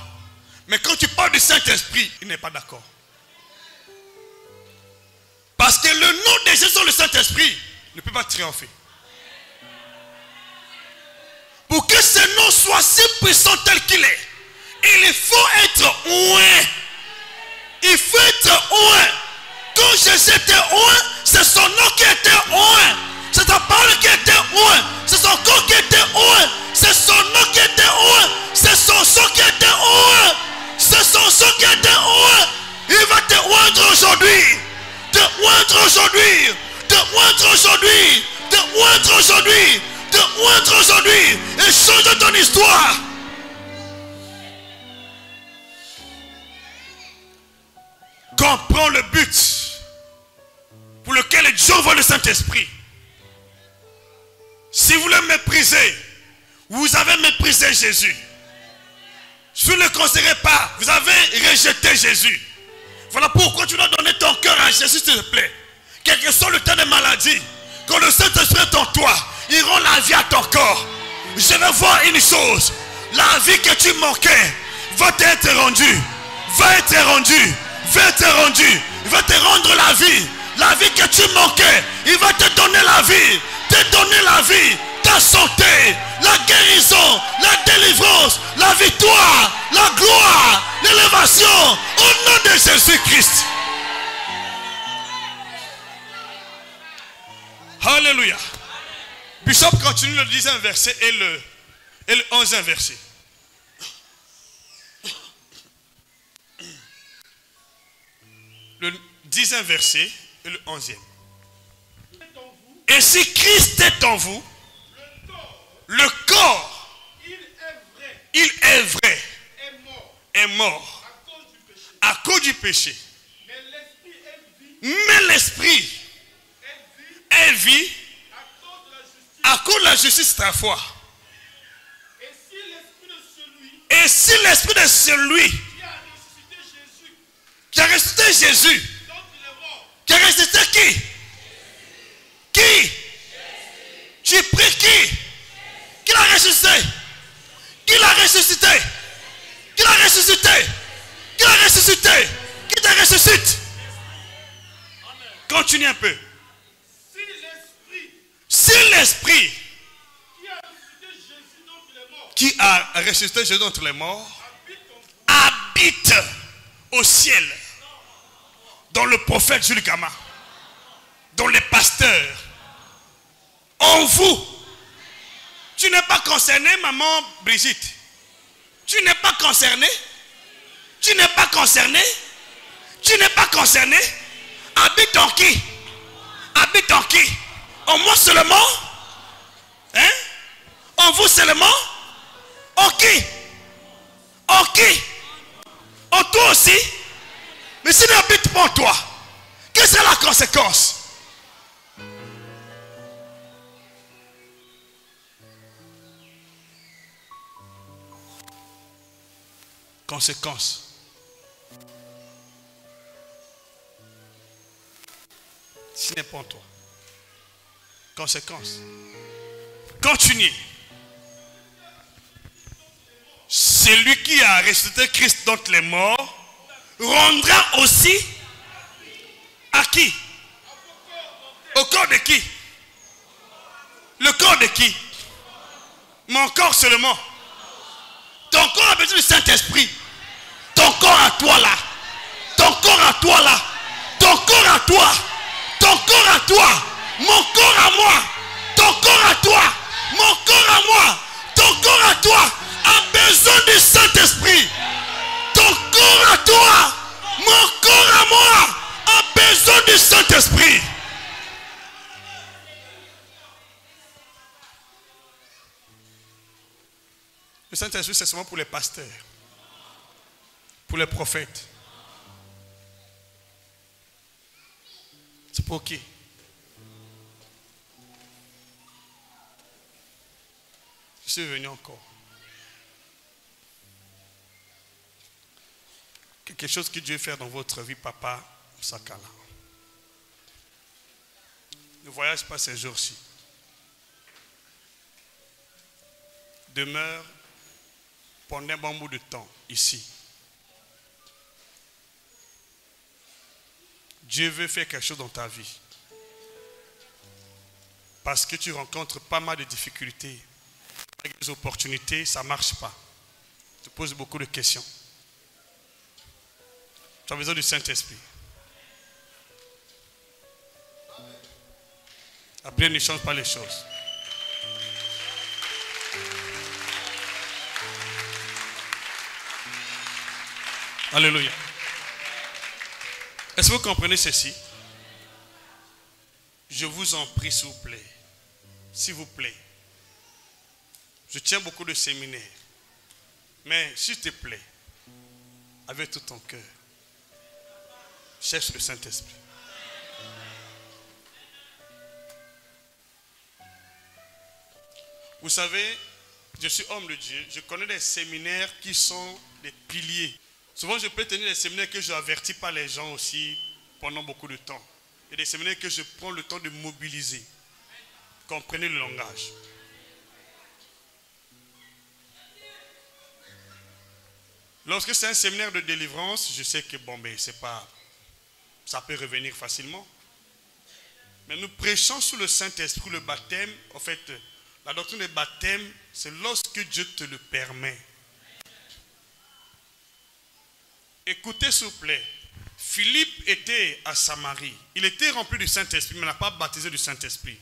Mais quand tu parles du Saint-Esprit, il n'est pas d'accord. Parce que le nom de Jésus sur le Saint-Esprit ne peut pas triompher. Pour que ce nom soit si puissant tel qu'il est, il faut être oint. Il faut être oint. Quand Jésus était oint, c'est son nom qui était oint. C'est sa parole qui était oint. C'est son corps qui était oint. C'est son nom qui était oint. C'est son sang qui était oint. C'est son sang qui était oint. Il va te oindre aujourd'hui. Te oindre aujourd'hui. Te oindre aujourd'hui. Te oindre aujourd'hui. Te oindre aujourd'hui. Et change ton histoire. Comprends le but pour lequel Dieu envoie le Saint-Esprit. Si vous le méprisez, vous avez méprisé Jésus. Si vous ne le considérez pas, vous avez rejeté Jésus. Voilà pourquoi tu dois donner ton cœur à Jésus, s'il te plaît. Quel que soit le temps de maladie, quand le Saint-Esprit est en toi, il rend la vie à ton corps. Je veux voir une chose. La vie que tu manquais va t'être rendue. Va être rendue. Va être rendue. Il va te rendre la vie. La vie que tu manquais, il va te donner la vie. Te donner la vie, ta santé, la guérison, la délivrance, la victoire, la gloire, l'élévation au nom de Jésus-Christ. Alléluia. Bishop continue le 10e verset et le 11e verset. Le 10e verset et le 11e. Et si Christ est en vous, le corps, il est vrai, est mort à cause du péché. Mais l'esprit est vie à cause de la justice de la foi. Et si l'esprit de celui qui a ressuscité Jésus, qui a ressuscité qui? Qui? Tu pries qui? Qui l'a ressuscité? Qui l'a ressuscité? Qui l'a ressuscité? Qui l'a ressuscité? Qui te ressuscite? Continue un peu. Si l'esprit qui a ressuscité Jésus d'entre les morts habite au ciel, dans le prophète Jules Gama, dans les pasteurs, en vous, tu n'es pas concerné, maman Brigitte. Tu n'es pas concerné. Tu n'es pas concerné. Tu n'es pas concerné? Habite en qui? Habite en qui? En moi seulement? Hein? En vous seulement? En qui? En qui? En toi aussi? Mais s'il n'habite pas en toi, quelle sera la conséquence? Conséquence. Ce n'est pas en toi. Conséquence. Continue. Celui qui a ressuscité Christ d'entre les morts rendra aussi à qui? Au corps de qui? Le corps de qui? Mon corps seulement. Ton corps a besoin du Saint-Esprit. Ton corps à toi là. Ton corps à toi là. Ton corps à toi. Ton corps à toi. Mon corps à moi. Ton corps à toi. Mon corps à moi. Ton corps à toi a besoin du Saint-Esprit. Ton corps à toi. Mon corps à moi a besoin du Saint-Esprit. Le Saint-Esprit, c'est seulement pour les pasteurs, pour les prophètes. C'est pour qui? Je suis venu encore. Quelque chose que Dieu veut faire dans votre vie, papa Sakala. Ne voyage pas ces jours-ci. Demeure pendant un bon bout de temps ici. Dieu veut faire quelque chose dans ta vie. Parce que tu rencontres pas mal de difficultés. Avec des opportunités, ça ne marche pas. Tu poses beaucoup de questions. Tu as besoin du Saint-Esprit. Après, ne change pas les choses. Alléluia. Est-ce que vous comprenez ceci? Je vous en prie, s'il vous plaît. S'il vous plaît. Je tiens beaucoup de séminaires. Mais s'il te plaît, avec tout ton cœur, cherche le Saint-Esprit. Vous savez, je suis homme de Dieu. Je connais des séminaires qui sont des piliers. Souvent, je peux tenir des séminaires que je n'avertis pas les gens aussi pendant beaucoup de temps. Et des séminaires que je prends le temps de mobiliser. Comprenez le langage. Lorsque c'est un séminaire de délivrance, je sais que bon, ben, c'est pas, ça peut revenir facilement. Mais nous prêchons sous le Saint-Esprit le baptême. En fait, la doctrine du baptême, c'est lorsque Dieu te le permet. Écoutez s'il vous plaît, Philippe était à Samarie. Il était rempli du Saint-Esprit, mais n'a pas baptisé du Saint-Esprit.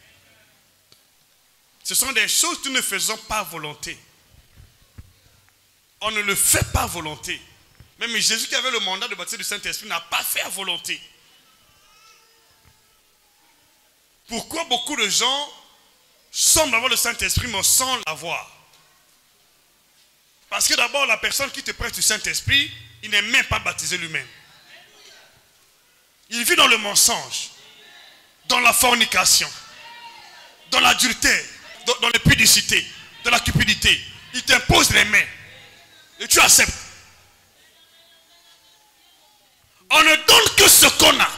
Ce sont des choses que nous ne faisons pas à volonté. On ne le fait pas à volonté. Même Jésus qui avait le mandat de baptiser du Saint-Esprit n'a pas fait à volonté. Pourquoi beaucoup de gens semblent avoir le Saint-Esprit mais sans l'avoir? Parce que d'abord, la personne qui te prête du Saint-Esprit, il n'est même pas baptisé lui-même. Il vit dans le mensonge, dans la fornication, dans l'adultère, dans l'impudicité, dans la cupidité. Il t'impose les mains et tu acceptes. On ne donne que ce qu'on a.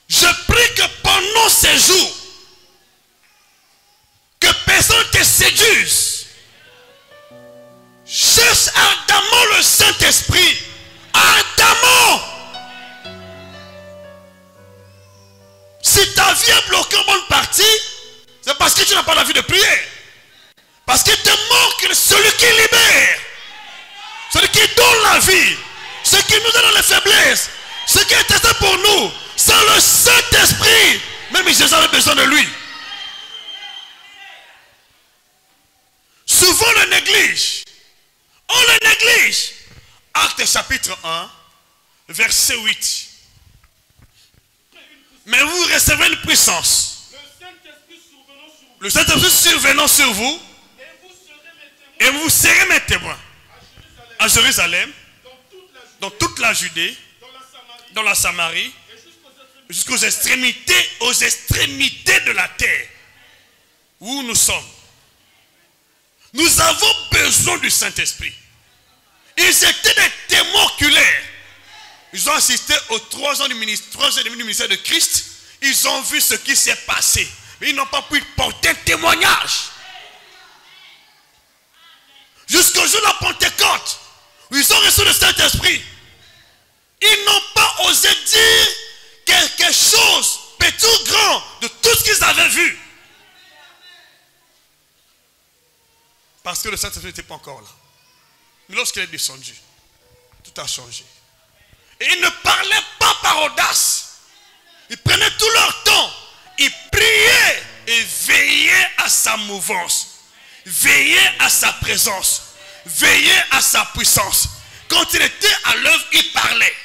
Je prie que pendant ces jours, que personne te séduise. Cherche ardemment le Saint-Esprit. Ardemment. Si ta vie est bloquée en bonne partie, c'est parce que tu n'as pas la vie de prière. Parce qu'il te manque celui qui libère. Celui qui donne la vie. Celui qui nous donne dans les faiblesses. Ce qui est testé pour nous. C'est le Saint-Esprit. Même Jésus avait besoin de lui. Souvent on le néglige. on le néglige. Actes chapitre 1, verset 8. Mais vous recevez une puissance. Le Saint-Esprit survenant sur vous. Et vous serez mes témoins. À Jérusalem. Dans toute la Judée. Dans la Samarie. Jusqu'aux extrémités de la terre. Où nous sommes. Nous avons besoin du Saint-Esprit. Ils étaient des témoins oculaires. Ils ont assisté aux 3 ans du ministère de Christ. Ils ont vu ce qui s'est passé. Mais ils n'ont pas pu porter un témoignage. Jusqu'au jour de la Pentecôte, où ils ont reçu le Saint-Esprit. Ils n'ont pas osé dire quelque chose, petit ou grand, de tout ce qu'ils avaient vu. Parce que le Saint-Esprit n'était pas encore là. Mais lorsqu'il est descendu, tout a changé. Et ils ne parlaient pas par audace. Ils prenaient tout leur temps. Ils priaient et veillaient à sa mouvance. Veillaient à sa présence. Veillaient à sa puissance. Quand il était à l'œuvre, il parlait.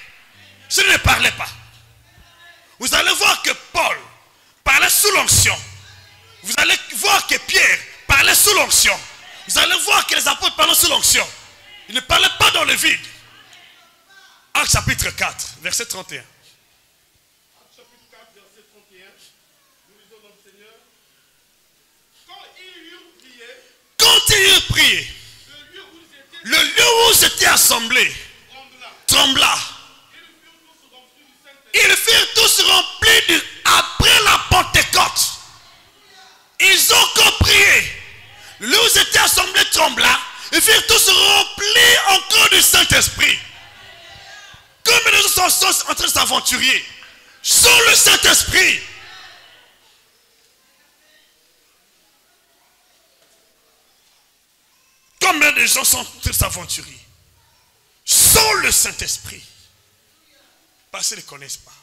S'il ne parlait pas, vous allez voir que Paul parlait sous l'onction. Vous allez voir que Pierre parlait sous l'onction. Vous allez voir que les apôtres parlaient sous l'onction. Ils ne parlaient pas dans le vide. Actes chapitre 4, verset 31. Actes chapitre 4, verset 31. Nous lisons notre Seigneur. Quand ils eurent prié, le lieu où ils étaient assemblés trembla. Ils furent tous remplis après la Pentecôte. Ils ont compris. Le lieu où ils étaient assemblés trembla. Ils furent tous remplis encore du Saint-Esprit. Comme les gens sont en train de s'aventurer sans le Saint-Esprit. Combien de gens sont en train de s'aventurer sans le Saint-Esprit? Parce qu'ils ne connaissent pas.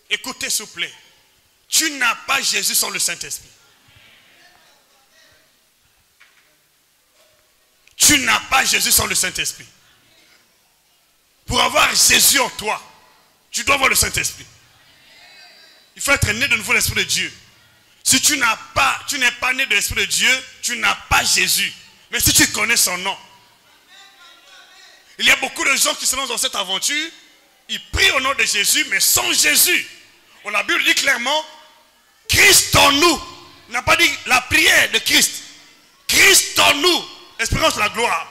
Écoutez s'il vous plaît. Tu n'as pas Jésus sans le Saint-Esprit. Tu n'as pas Jésus sans le Saint-Esprit. Pour avoir Jésus en toi, tu dois avoir le Saint-Esprit. Il faut être né de nouveau l'Esprit de Dieu. Si tu n'es pas né de l'Esprit de Dieu, tu n'as pas Jésus. Mais si tu connais son nom, il y a beaucoup de gens qui se lancent dans cette aventure. Ils prient au nom de Jésus, mais sans Jésus. La Bible dit clairement, Christ en nous. Il n'a pas dit la prière de Christ. Christ en nous. Espérance la gloire.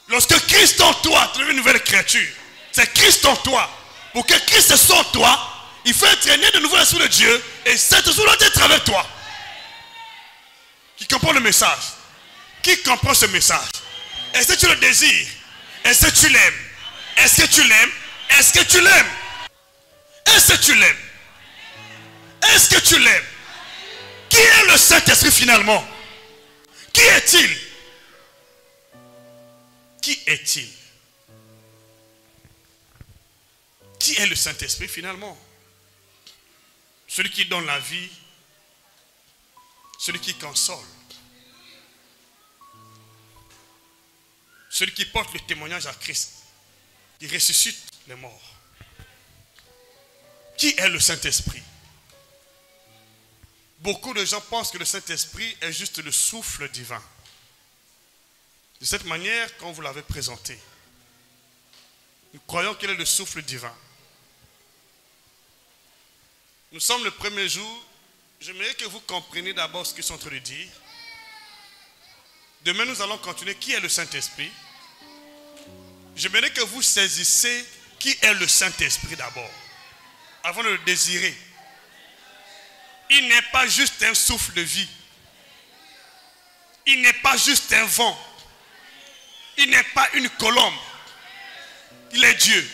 Lorsque Christ en toi, tu es une nouvelle créature. C'est Christ en toi. Pour que Christ soit en toi, il faut être né de nouveau l'Esprit de Dieu. Et cet esprit doit être avec toi. Qui comprend le message? Qui comprend ce message? Est-ce que tu le désires? Est-ce que tu l'aimes? Est-ce que tu l'aimes? Est-ce que tu l'aimes? Est-ce que tu l'aimes? Est-ce que tu l'aimes? Qui est le Saint-Esprit finalement? Qui est-il? Qui est-il? Qui est le Saint-Esprit finalement? Celui qui donne la vie, celui qui console, celui qui porte le témoignage à Christ, qui ressuscite les morts. Qui est le Saint-Esprit? Beaucoup de gens pensent que le Saint-Esprit est juste le souffle divin. De cette manière, quand vous l'avez présenté, nous croyons qu'il est le souffle divin. Nous sommes le premier jour. J'aimerais que vous compreniez d'abord ce qu'ils sont en train de dire. Demain, nous allons continuer. Qui est le Saint-Esprit? J'aimerais que vous saisissiez qui est le Saint-Esprit d'abord, avant de le désirer. Il n'est pas juste un souffle de vie. Il n'est pas juste un vent. Il n'est pas une colombe. Il est Dieu.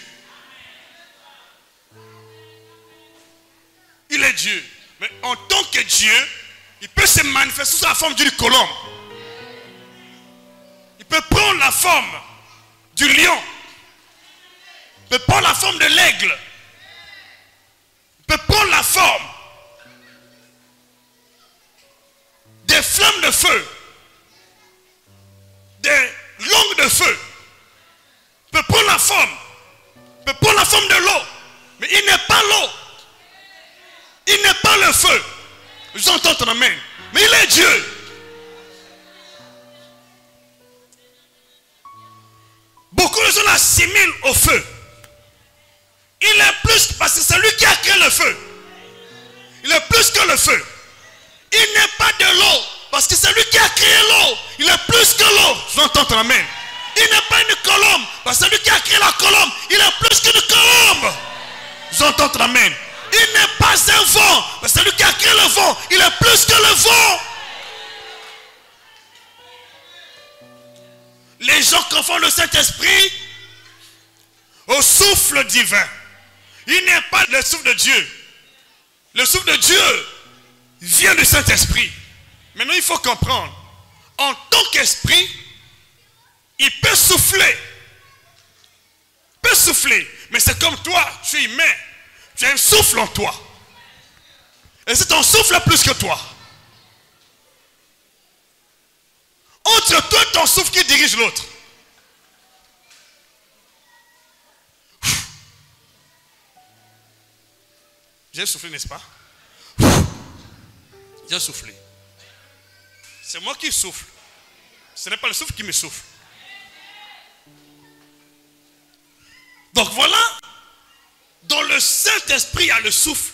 Il est Dieu. Mais en tant que Dieu, il peut se manifester sous la forme d'une colombe. Il peut prendre la forme du lion. Il peut prendre la forme de l'aigle. Il peut prendre la forme des flammes de feu. des langues de feu peut prendre la forme de l'eau, mais il n'est pas l'eau. Il n'est pas le feu. J'entends ton amen. Mais il est Dieu. Beaucoup de gens l'assimilent au feu. Il est plus, parce que c'est lui qui a créé le feu. Il est plus que le feu. Il n'est pas de l'eau, parce que c'est lui qui a créé l'eau. Il est plus que l'eau. J'entends ton amen. Il n'est pas une colombe, parce que c'est lui qui a créé la colombe. Il est plus qu'une colombe. J'entends ton amen. Il n'est pas un vent, parce que c'est lui qui a créé le vent. Il est plus que le vent. Les gens confondent le Saint-Esprit au souffle divin. Il n'est pas le souffle de Dieu. Le souffle de Dieu vient du Saint-Esprit. Maintenant, il faut comprendre. En tant qu'esprit, il peut souffler. Il peut souffler. Mais c'est comme toi, tu es humain. Tu as un souffle en toi. Et c'est ton souffle plus que toi. Entre toi et ton souffle qui dirige l'autre. J'ai soufflé, n'est-ce pas? J'ai soufflé. C'est moi qui souffle. Ce n'est pas le souffle qui me souffle. Donc voilà, dans le Saint-Esprit, il y a le souffle.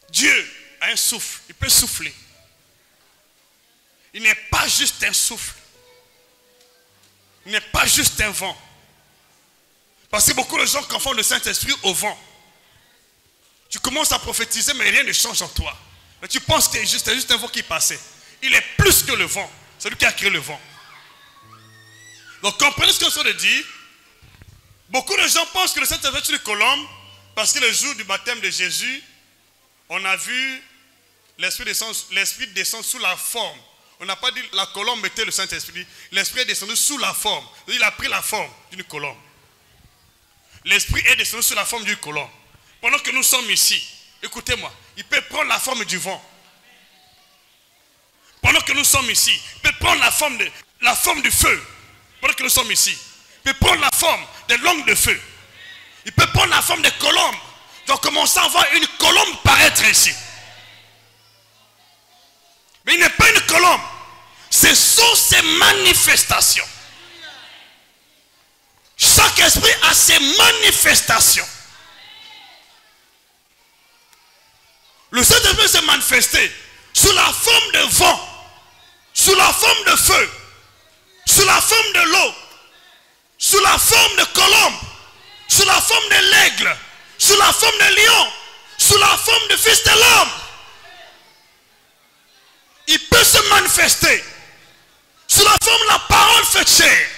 Dieu a un souffle, il peut souffler. Il n'est pas juste un souffle. Il n'est pas juste un vent. Parce que beaucoup de gens confondent le Saint-Esprit au vent. Tu commences à prophétiser, mais rien ne change en toi. Mais tu penses que c'est juste un vent qui passait. Il est plus que le vent. C'est lui qui a créé le vent. Donc comprenez ce que je suis en train de dire. Beaucoup de gens pensent que le Saint-Esprit est une colombe parce que le jour du baptême de Jésus, on a vu l'Esprit descend sous la forme. On n'a pas dit la colombe était le Saint-Esprit. L'Esprit est descendu sous la forme. Il a pris la forme d'une colombe. L'Esprit est descendu sous la forme d'une colombe. Pendant que nous sommes ici, écoutez-moi, il peut prendre la forme du vent. Pendant que nous sommes ici, il peut prendre la forme du feu. Pendant que nous sommes ici, il peut prendre la forme des langues de feu. Il peut prendre la forme des colombes. Donc commençons à voir une colombe paraître ici. Mais il n'est pas une colombe. Ce sont ses manifestations. Chaque esprit a ses manifestations. Le Saint-Esprit s'est manifesté sous la forme de vent, sous la forme de feu, sous la forme de l'eau, sous la forme de colombe, sous la forme de l'aigle, sous la forme de lion, sous la forme de fils de l'homme. Il peut se manifester sous la forme de la parole faite chair.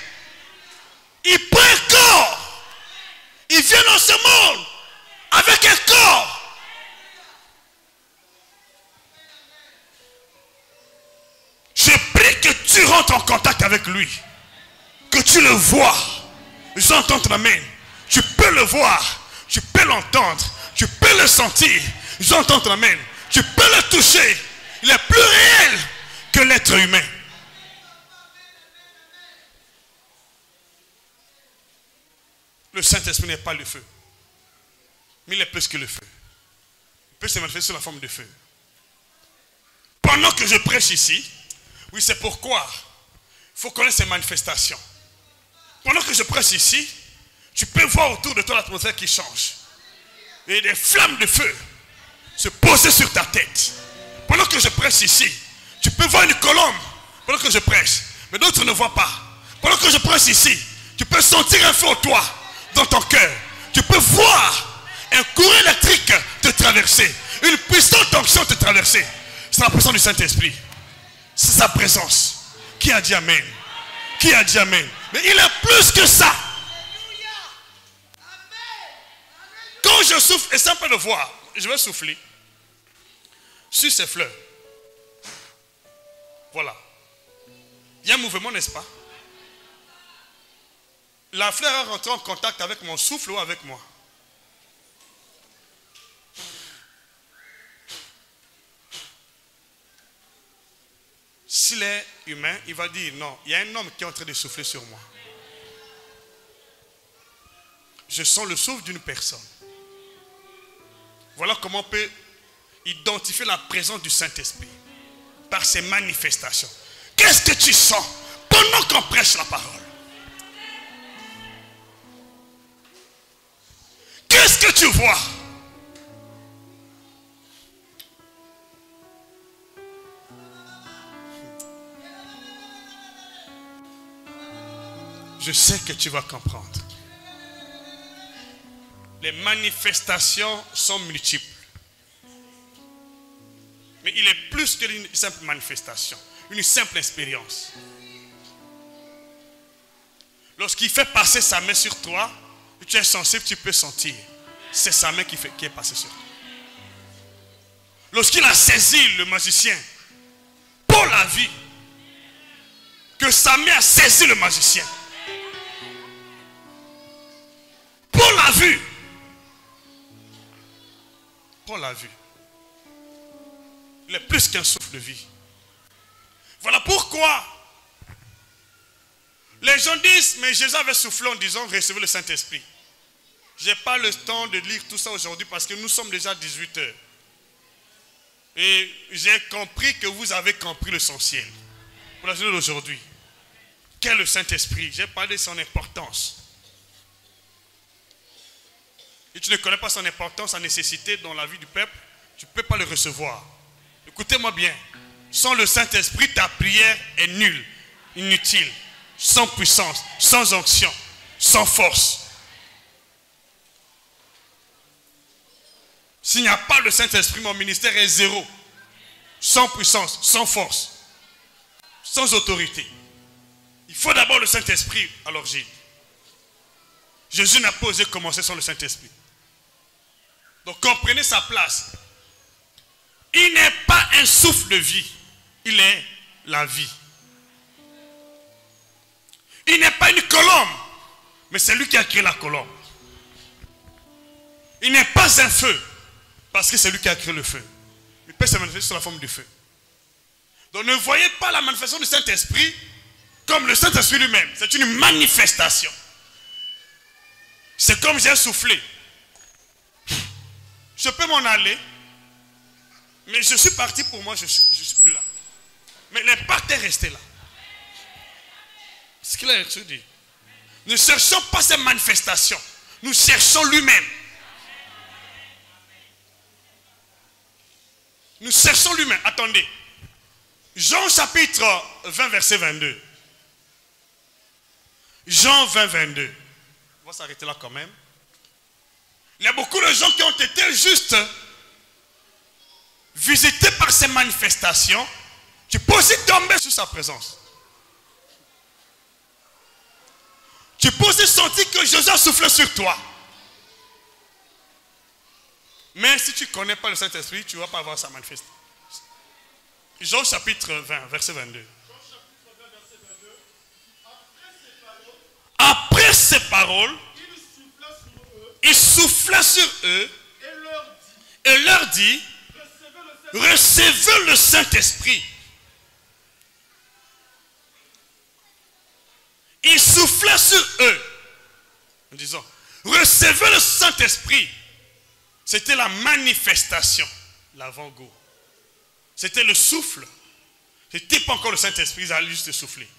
Il prend un corps. Il vient dans ce monde avec un corps. Je prie que tu rentres en contact avec lui. Que tu le vois. J'entends ton amen. Tu peux le voir. Tu peux l'entendre. Tu peux le sentir. J'entends ton amen. Tu peux le toucher. Il est plus réel que l'être humain. Le Saint-Esprit n'est pas le feu. Mais il est plus que le feu. Il peut se manifester sous la forme de feu. Pendant que je prêche ici, oui, c'est pourquoi il faut connaître ces manifestations. Pendant que je prêche ici, tu peux voir autour de toi l'atmosphère qui change. Et des flammes de feu se poser sur ta tête. Pendant que je prêche ici, tu peux voir une colombe pendant que je prêche, mais d'autres ne voient pas. Pendant que je prêche ici, tu peux sentir un feu en toi, dans ton cœur. Tu peux voir un courant électrique te traverser, une puissante onction te traverser. C'est la présence du Saint-Esprit. C'est sa présence. Qui a dit amen? Qui a dit amen? Mais il est plus que ça. Quand je souffle, et c'est un peu de voir, je vais souffler sur ces fleurs. Voilà. Il y a un mouvement, n'est-ce pas? La fleur a rentré en contact avec mon souffle ou avec moi. S'il est humain, il va dire non, il y a un homme qui est en train de souffler sur moi. Je sens le souffle d'une personne. Voilà comment on peut identifier la présence du Saint-Esprit par ses manifestations. Qu'est-ce que tu sens pendant qu'on prêche la parole? Qu'est-ce que tu vois? Je sais que tu vas comprendre. Les manifestations sont multiples. Mais il est plus qu'une simple manifestation, une simple expérience. Lorsqu'il fait passer sa main sur toi, tu es sensible, tu peux sentir. C'est sa main qui est passée sur toi. Lorsqu'il a saisi le magicien pour la vie, que sa main a saisi le magicien pour la vue. Pour la vue. Il est plus qu'un souffle de vie. Voilà pourquoi les gens disent, mais Jésus avait soufflé en disant, recevez le Saint-Esprit. Je n'ai pas le temps de lire tout ça aujourd'hui parce que nous sommes déjà à 18 h. Et j'ai compris que vous avez compris l'essentiel. Pour la journée d'aujourd'hui. Quel est le Saint-Esprit? J'ai parlé de son importance. Et tu ne connais pas son importance, sa nécessité dans la vie du peuple, tu ne peux pas le recevoir. Écoutez-moi bien. Sans le Saint-Esprit, ta prière est nulle, inutile, sans puissance, sans onction, sans force. S'il n'y a pas le Saint-Esprit, mon ministère est zéro. Sans puissance, sans force, sans autorité. Il faut d'abord le Saint-Esprit à l'origine. Jésus n'a pas osé commencer sans le Saint-Esprit. Donc comprenez sa place. Il n'est pas un souffle de vie. Il est la vie. Il n'est pas une colombe. Mais c'est lui qui a créé la colombe. Il n'est pas un feu. Parce que c'est lui qui a créé le feu. Il peut se manifester sous la forme du feu. Donc ne voyez pas la manifestation du Saint-Esprit comme le Saint-Esprit lui-même. C'est une manifestation. C'est comme j'ai soufflé. Je peux m'en aller. Mais je suis parti pour moi, je ne suis plus là. Mais l'impact est resté là. C'est ce qu'il a dit. Ne cherchons pas ces manifestations. Nous cherchons lui-même. Nous cherchons lui-même. Attendez. Jean chapitre 20, verset 22. Jean 20, 22. On va s'arrêter là quand même. Il y a beaucoup de gens qui ont été juste visités par ces manifestations. Tu peux aussi tomber sur sa présence. Tu peux aussi sentir que Jésus a soufflé sur toi. Mais si tu ne connais pas le Saint-Esprit, tu ne vas pas avoir sa manifestation. Jean chapitre 20, verset 22. Après ces paroles, il souffla sur eux et leur dit, recevez le Saint-Esprit. Il souffla sur eux en disant, recevez le Saint-Esprit. C'était la manifestation, l'avant-goût. C'était le souffle. Ce n'était pas encore le Saint-Esprit, ils allaient juste souffler.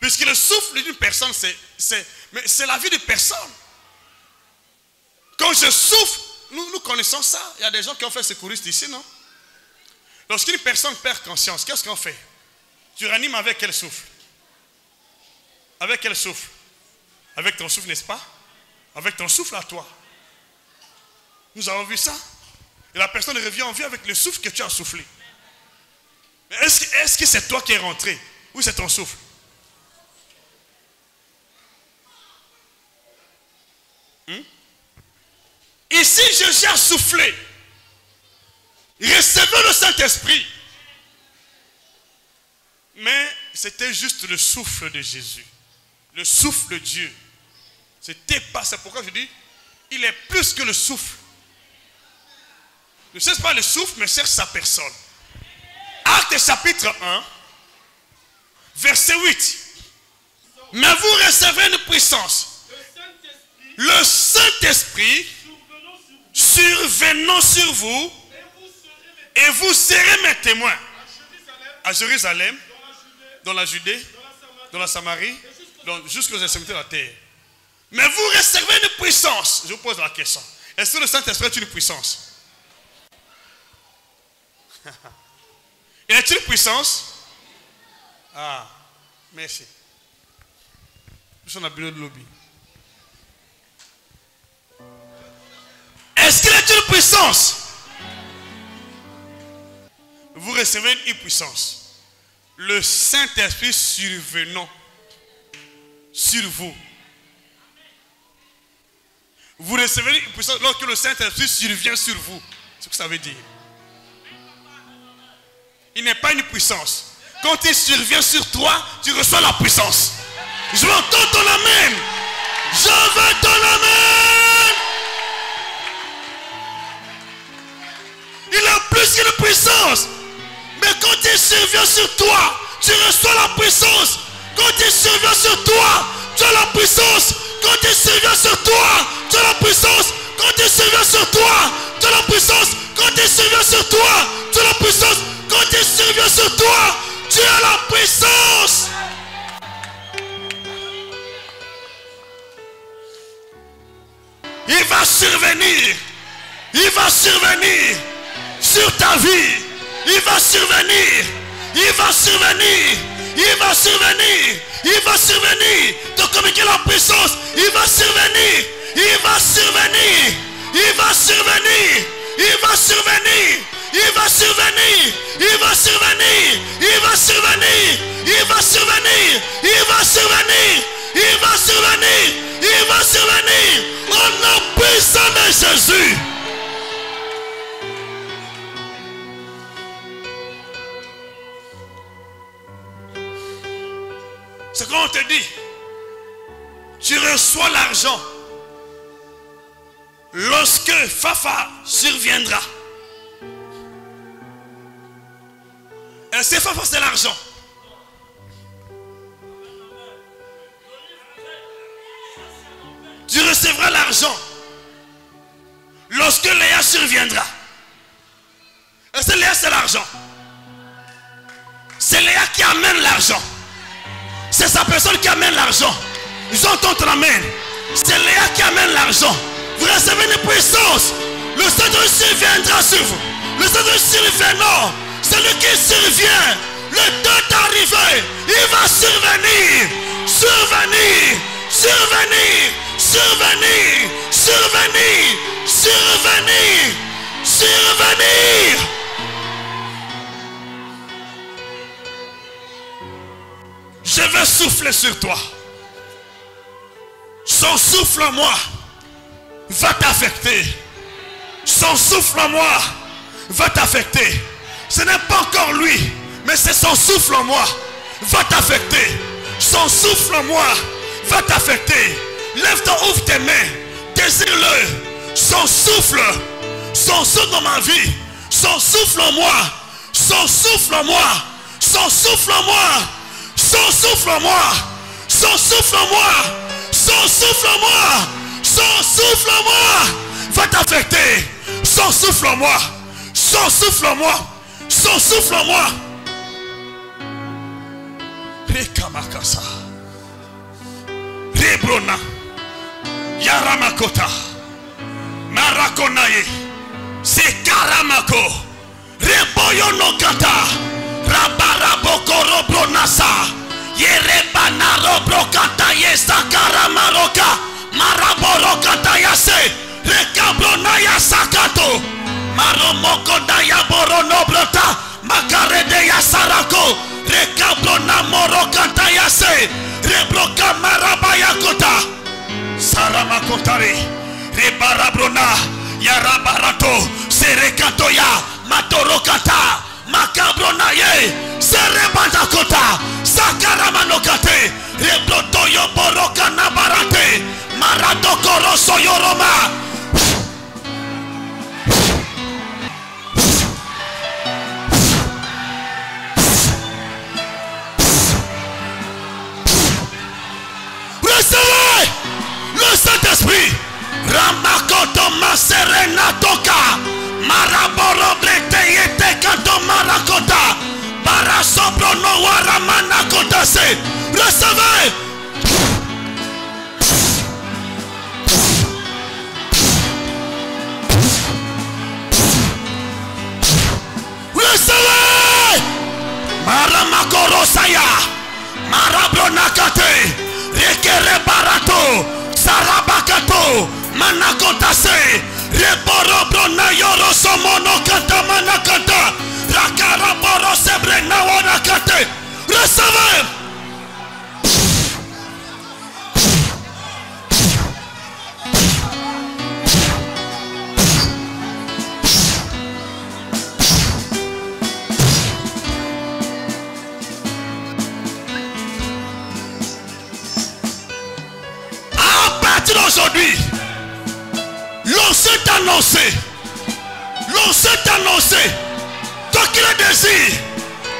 Puisque le souffle d'une personne, c'est la vie de personne. Quand je souffle, nous connaissons ça. Il y a des gens qui ont fait secouristes ici, non? Lorsqu'une personne perd conscience, qu'est-ce qu'on fait? Tu réanimes avec quel souffle? Avec quel souffle? Avec ton souffle, n'est-ce pas? Avec ton souffle à toi. Nous avons vu ça. Et la personne revient en vie avec le souffle que tu as soufflé. Mais est-ce que c'est toi qui es rentré? Ou c'est ton souffle? Ici, Jésus a soufflé. Recevez le Saint-Esprit. Mais c'était juste le souffle de Jésus. Le souffle de Dieu. C'était pas, c'est pourquoi je dis, il est plus que le souffle. Ne cherche pas le souffle, mais cherche sa personne. Actes chapitre 1, verset 8. Mais vous recevrez une puissance. Le Saint-Esprit survenant sur vous, et vous serez mes témoins à Jérusalem, dans la Judée, dans la Samarie, jusqu'aux extrémités de la terre. Mais vous recevez une puissance. Je vous pose la question. Est-ce que le Saint-Esprit est une puissance? Il est une puissance? Ah, merci. Nous sommes à bureau de lobby. Est-ce qu'il est une puissance? Vous recevez une puissance. Le Saint-Esprit survenant sur vous. Vous recevez une puissance lorsque le Saint-Esprit survient sur vous. C'est ce que ça veut dire. Il n'est pas une puissance. Quand il survient sur toi, tu reçois la puissance. Je veux entendre ton amen. Je veux ton amen. Il a plus qu'une puissance. Mais quand il survient sur toi, tu reçois la puissance. Quand il survient sur toi, tu as la puissance. Quand il survient sur toi, tu as la puissance. Quand il survient sur toi, tu as la puissance. Quand il survient sur toi, tu as la puissance. Quand il survient sur toi, tu as la puissance. Il va survenir. Il va survenir sur ta vie. Il va survenir. Il va survenir. Il va survenir. Il va survenir. De communiquer la puissance. Il va survenir. Il va survenir. Il va survenir. Il va survenir. Il va survenir. Il va survenir. Il va survenir. Il va survenir. Il va survenir. Il va survenir. Il va survenir. Au nom puissant de Jésus. C'est quand on te dit, tu reçois l'argent lorsque Fafa surviendra. Et c'est Fafa, c'est l'argent. Tu recevras l'argent lorsque Léa surviendra. Et c'est Léa, c'est l'argent. C'est Léa qui amène l'argent. C'est sa personne qui amène l'argent. J'entends ton amen. C'est Léa qui amène l'argent. Vous recevez une puissance. Le Saint-Esprit surviendra sur vous. Le Saint-Esprit survenant. Celui qui survient. Le temps est arrivé. Il va survenir. Survenir. Survenir. Survenir. Survenir. Survenir. Survenir. Je vais souffler sur toi. Son souffle en moi va t'affecter. Son souffle en moi va t'affecter. Ce n'est pas encore lui, mais c'est son souffle en moi va t'affecter. Son souffle en moi va t'affecter. Lève-toi, ouvre tes mains, désire-le. Son souffle dans ma vie. Son souffle en moi. Son souffle en moi. Son souffle en moi. Son souffle en moi. Son souffle en moi. Son souffle en moi. Son souffle en moi va t'affecter. Son souffle en moi. Son souffle en moi. Son souffle en moi. Rekamakasa. Rebrona. Yaramakota. Marakonaye. Sekaramako. Reboyonokata. Rabarabokoroblonasa. Yerebanarobokata yesakaramaroka. Maraborokata yase. Rekablonaya sakato. Maromokodaya boronoblota. Makarede yasarako. Rekablona morokata yase. Rebloka marabayakota. Saramakotari. Rebarabrona. Yarabarato. Serekatoya. Matorokata. Makabrona ye. Serebandakota. Sakaramanokate. Reblotoyo borokana barate. Maradokoro soyoroma. Resobrono waramana kotase. Recevez. Recevez. Maramakorosaya. Marabronakate. Rekere barato. Sarabakato. Manakotase. Reborobro yoro somono kata manakata. Rakaraboro sebre na wanakate. Recevez. À partir d'aujourd'hui, l'on s'est annoncé. L'on s'est annoncé. Toi qui le désires,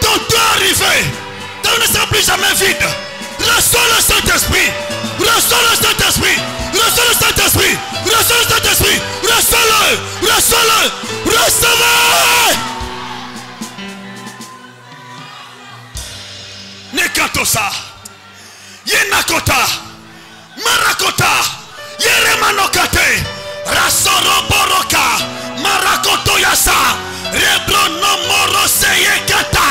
ton temps est arrivé. Ton ne sera plus jamais vide. Reçois le Saint-Esprit. Reçois le Saint-Esprit. Reçois le Saint-Esprit. Reçois le Saint-Esprit. Reçois-le. Reçois-le. Recevez. Nekatosa. Yenakota. Marakota. Yeremanokate. Rasoro boroka. Marakoto yasa. Rebrono morose yekata.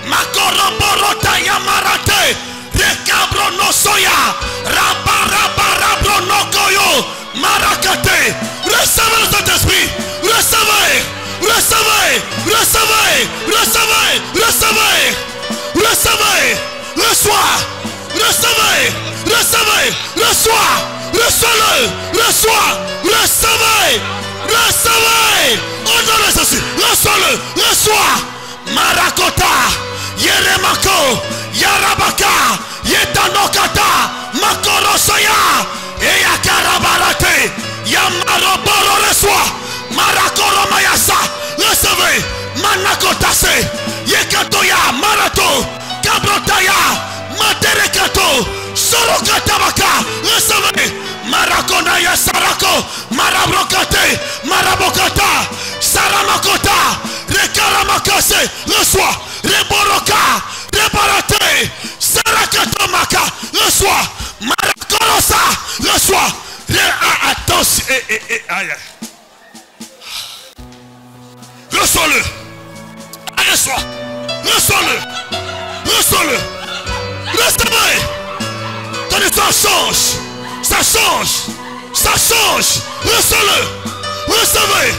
Makoro borota yamarate. Rekabrono soya. Rabarabarabono koyo. Marakate. Recevez le Saint-Esprit. Recevez. Recevez. Recevez. Recevez. Recevez. Recevez. Reçois. Recevez. Recevez. Reçois. Reçois-le. Reçois. Recevez. Recevez. Au nom de Jésus. Reçois-le. Reçois. Marakota. Yeremako. Yarabaka. Yetanokata. Makorosoya. Eyakarabarate. Yamaroboro. Reçois. Marakoro mayasa. Recevez. Manakotase. Yekatoya. Marato. Kabrotaya. Materekato. Sorokatabaka. Recevez. Marakonaya Sarako. Marabrokate. Marabokata. Saramakota. Rekaramakase. Reçois. Reboroka. Rebarate. Sarakatomaka. Reçois. Marakorosa. Reçois. Attention. Aïe. Reçois-le. Reçois. Reçois-le. Reçois-le. Recevez. Ton histoire change. Ça change. Ça change. Reçois-le. Recevez.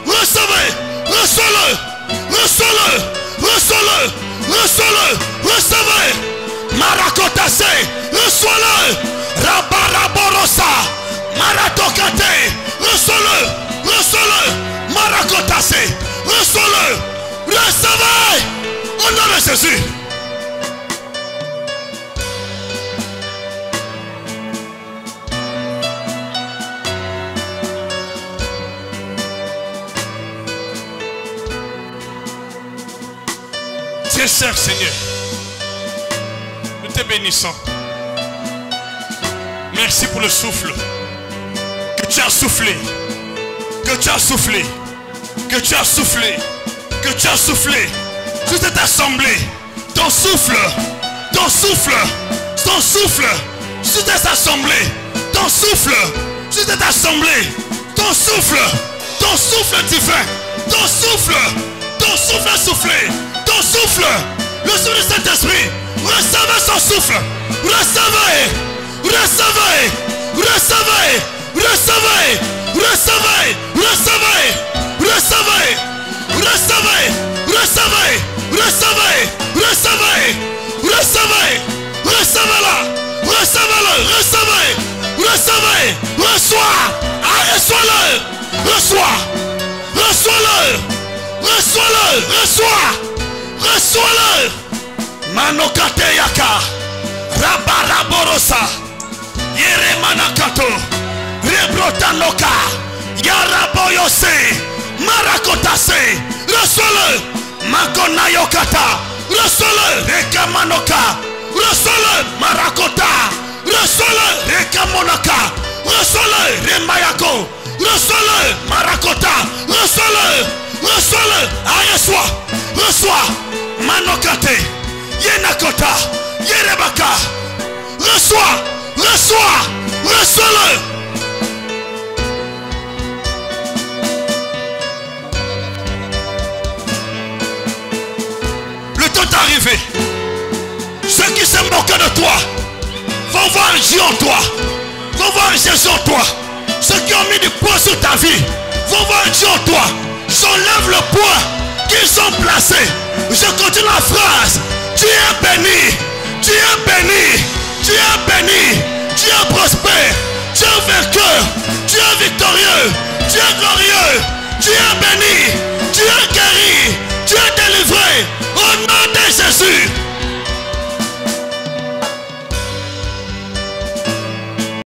Recevez. Reçois-le. Reçois-le. Reçois-le. Reçois-le. Recevez. Marakotase. Reçois-le. Rabaraborosa. Maratokate. Reçois-le. Reçois-le. Marakotase. Reçois-le. Recevez. Au nom de Jésus. Très cher Seigneur, nous te bénissons. Merci pour le souffle que tu as soufflé, que tu as soufflé, que tu as soufflé, que tu as soufflé sur cette assemblée. Ton souffle, ton souffle, ton souffle sur cette assemblée, ton souffle sur cette assemblée, ton souffle divin, ton souffle soufflé. Ton souffle, le souffle du Saint-Esprit, recevez son souffle, recevez, recevez, recevez, recevez, recevez, recevez, recevez, recevez, recevez, recevez, recevez, recevez, recevez-la, recevez-le, recevez, recevez, reçois, reçois-le, reçois, reçois-le, reçois-le, reçois. Reçois-le. Manokate yaka. Rabaraborosa. Yeremanakato. Rebrotanoka. Yaraboyose. Marakotase. Reçois-le. Makonayokata. Reçois-le. Rekamanoka. Reçois-le. Marakota. Reçois-le. Rekamonaka. Reçois-le. Remayako. Reçois-le. Marakota. Reçois-le. Reçois-le. Reçois. Reçois. Manokate. reçois, reçois, reçois-le. Le temps est arrivé. Ceux qui se moquent de toi vont voir Dieu en toi, vont voir Jésus en toi. Ceux qui ont mis du poids sur ta vie vont voir Dieu en toi. J'enlève le poids qu'ils ont placé. Je continue la phrase. Tu es béni, tu es béni, tu es béni, tu es prospère, tu es vainqueur, tu es